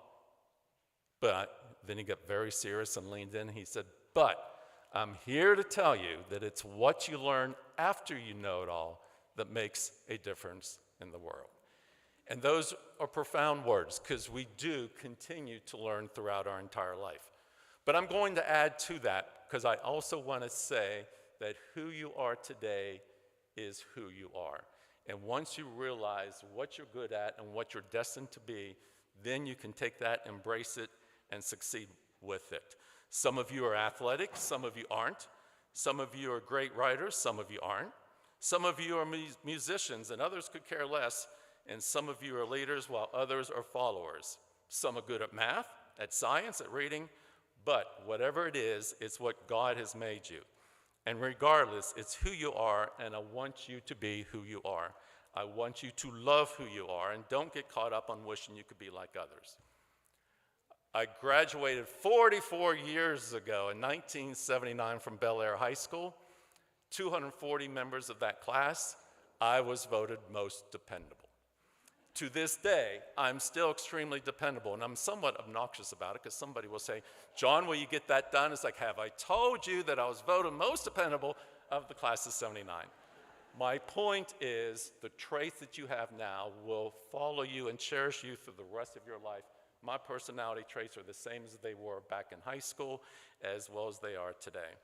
But then he got very serious and leaned in. He said, but I'm here to tell you that it's what you learn after you know it all that makes a difference in the world. And those are profound words, because we do continue to learn throughout our entire life. But I'm going to add to that, because I also want to say that who you are today is who you are. And once you realize what you're good at and what you're destined to be, then you can take that, embrace it, and succeed with it. Some of you are athletic, some of you aren't. Some of you are great writers, some of you aren't. Some of you are musicians, and others could care less. And some of you are leaders while others are followers. Some are good at math, at science, at reading, but whatever it is, it's what God has made you. And regardless, it's who you are, and I want you to be who you are. I want you to love who you are, and don't get caught up on wishing you could be like others. I graduated 44 years ago in 1979 from Bel Air High School. 240 members of that class, I was voted most dependable. To this day, I'm still extremely dependable, and I'm somewhat obnoxious about it, because somebody will say, John, will you get that done? It's like, have I told you that I was voted most dependable of the class of 79? My point is, the traits that you have now will follow you and cherish you through the rest of your life. My personality traits are the same as they were back in high school, as well as they are today.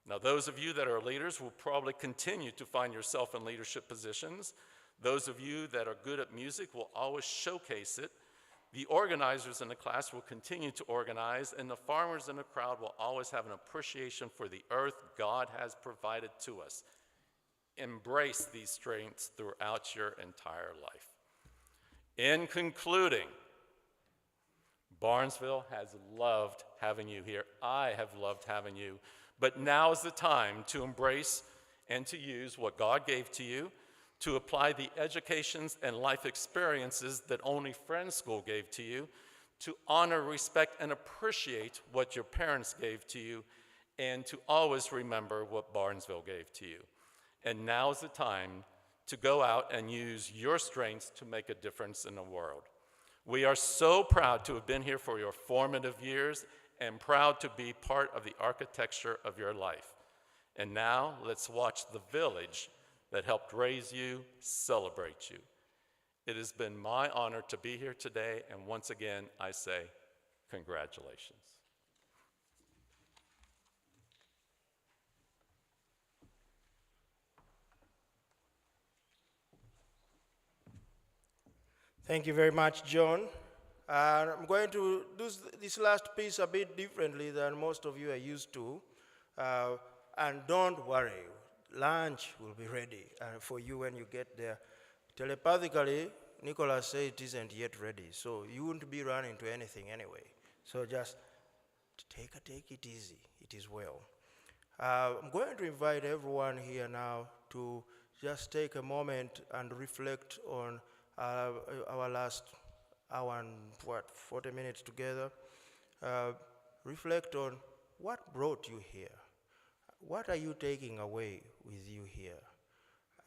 Now, those of you that are leaders will probably continue to find yourself in leadership positions. Those of you that are good at music will always showcase it. The organizers in the class will continue to organize, and the farmers in the crowd will always have an appreciation for the earth God has provided to us. Embrace these strengths throughout your entire life. In concluding, Barnesville has loved having you here. I have loved having you. But now is the time to embrace and to use what God gave to you, to apply the educations and life experiences that Olney Friends School gave to you, to honor, respect, and appreciate what your parents gave to you, and to always remember what Barnesville gave to you. And now is the time to go out and use your strengths to make a difference in the world. We are so proud to have been here for your formative years and proud to be part of the architecture of your life. And now let's watch the village that helped raise you celebrate you. It has been my honor to be here today, and once again, I say congratulations. Thank you very much, John. I'm going to do this last piece a bit differently than most of you are used to. And don't worry, lunch will be ready for you when you get there. Telepathically, Nicholas said it isn't yet ready, so you won't be running to anything anyway. So just take it easy. It is well. I'm going to invite everyone here now to just take a moment and reflect on our last hour and 40 minutes together. Reflect on what brought you here. What are you taking away with you here?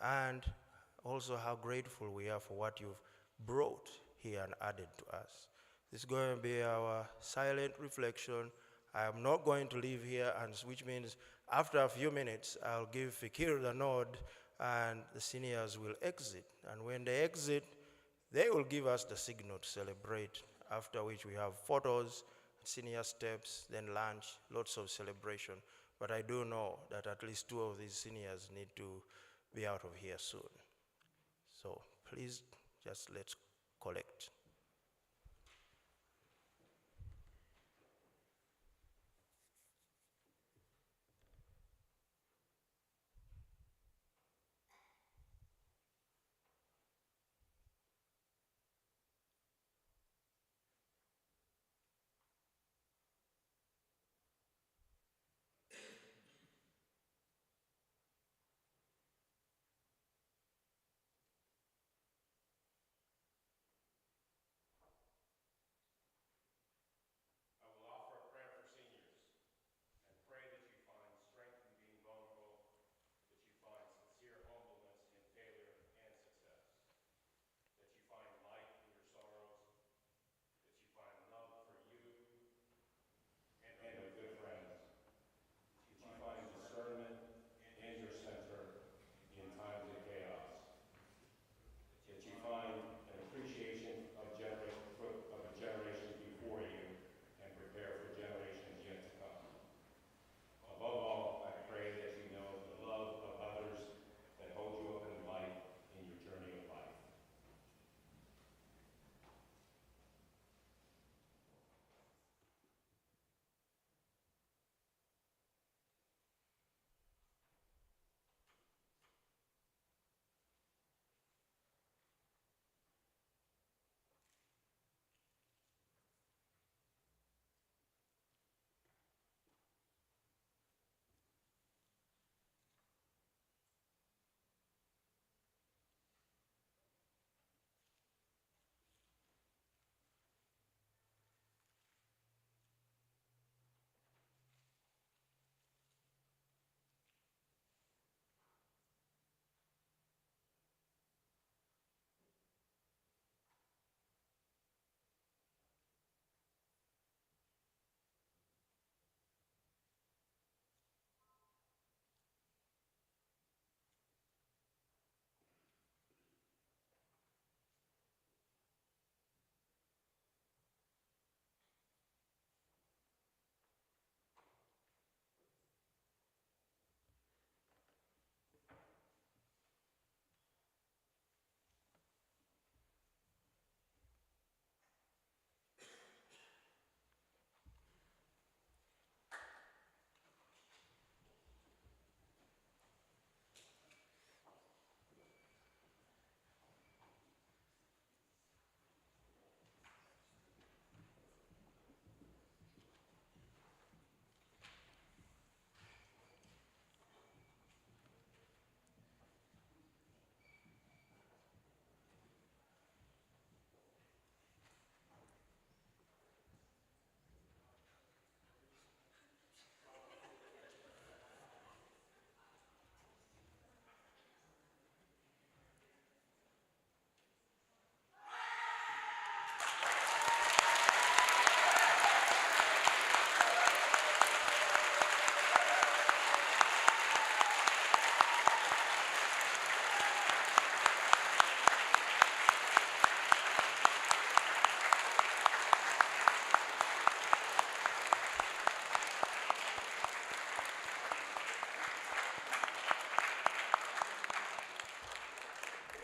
And also how grateful we are for what you've brought here and added to us. This is going to be our silent reflection. I am not going to leave here, and which means after a few minutes, I'll give Fikir the nod, and the seniors will exit. And when they exit, they will give us the signal to celebrate, after which we have photos, senior steps, then lunch, lots of celebration. But I do know that at least 2 of these seniors need to be out of here soon. So please, just let's collect.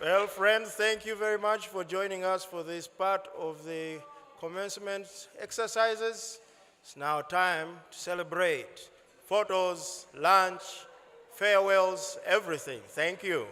Well, friends, thank you very much for joining us for this part of the commencement exercises. It's now time to celebrate. Photos, lunch, farewells, everything. Thank you.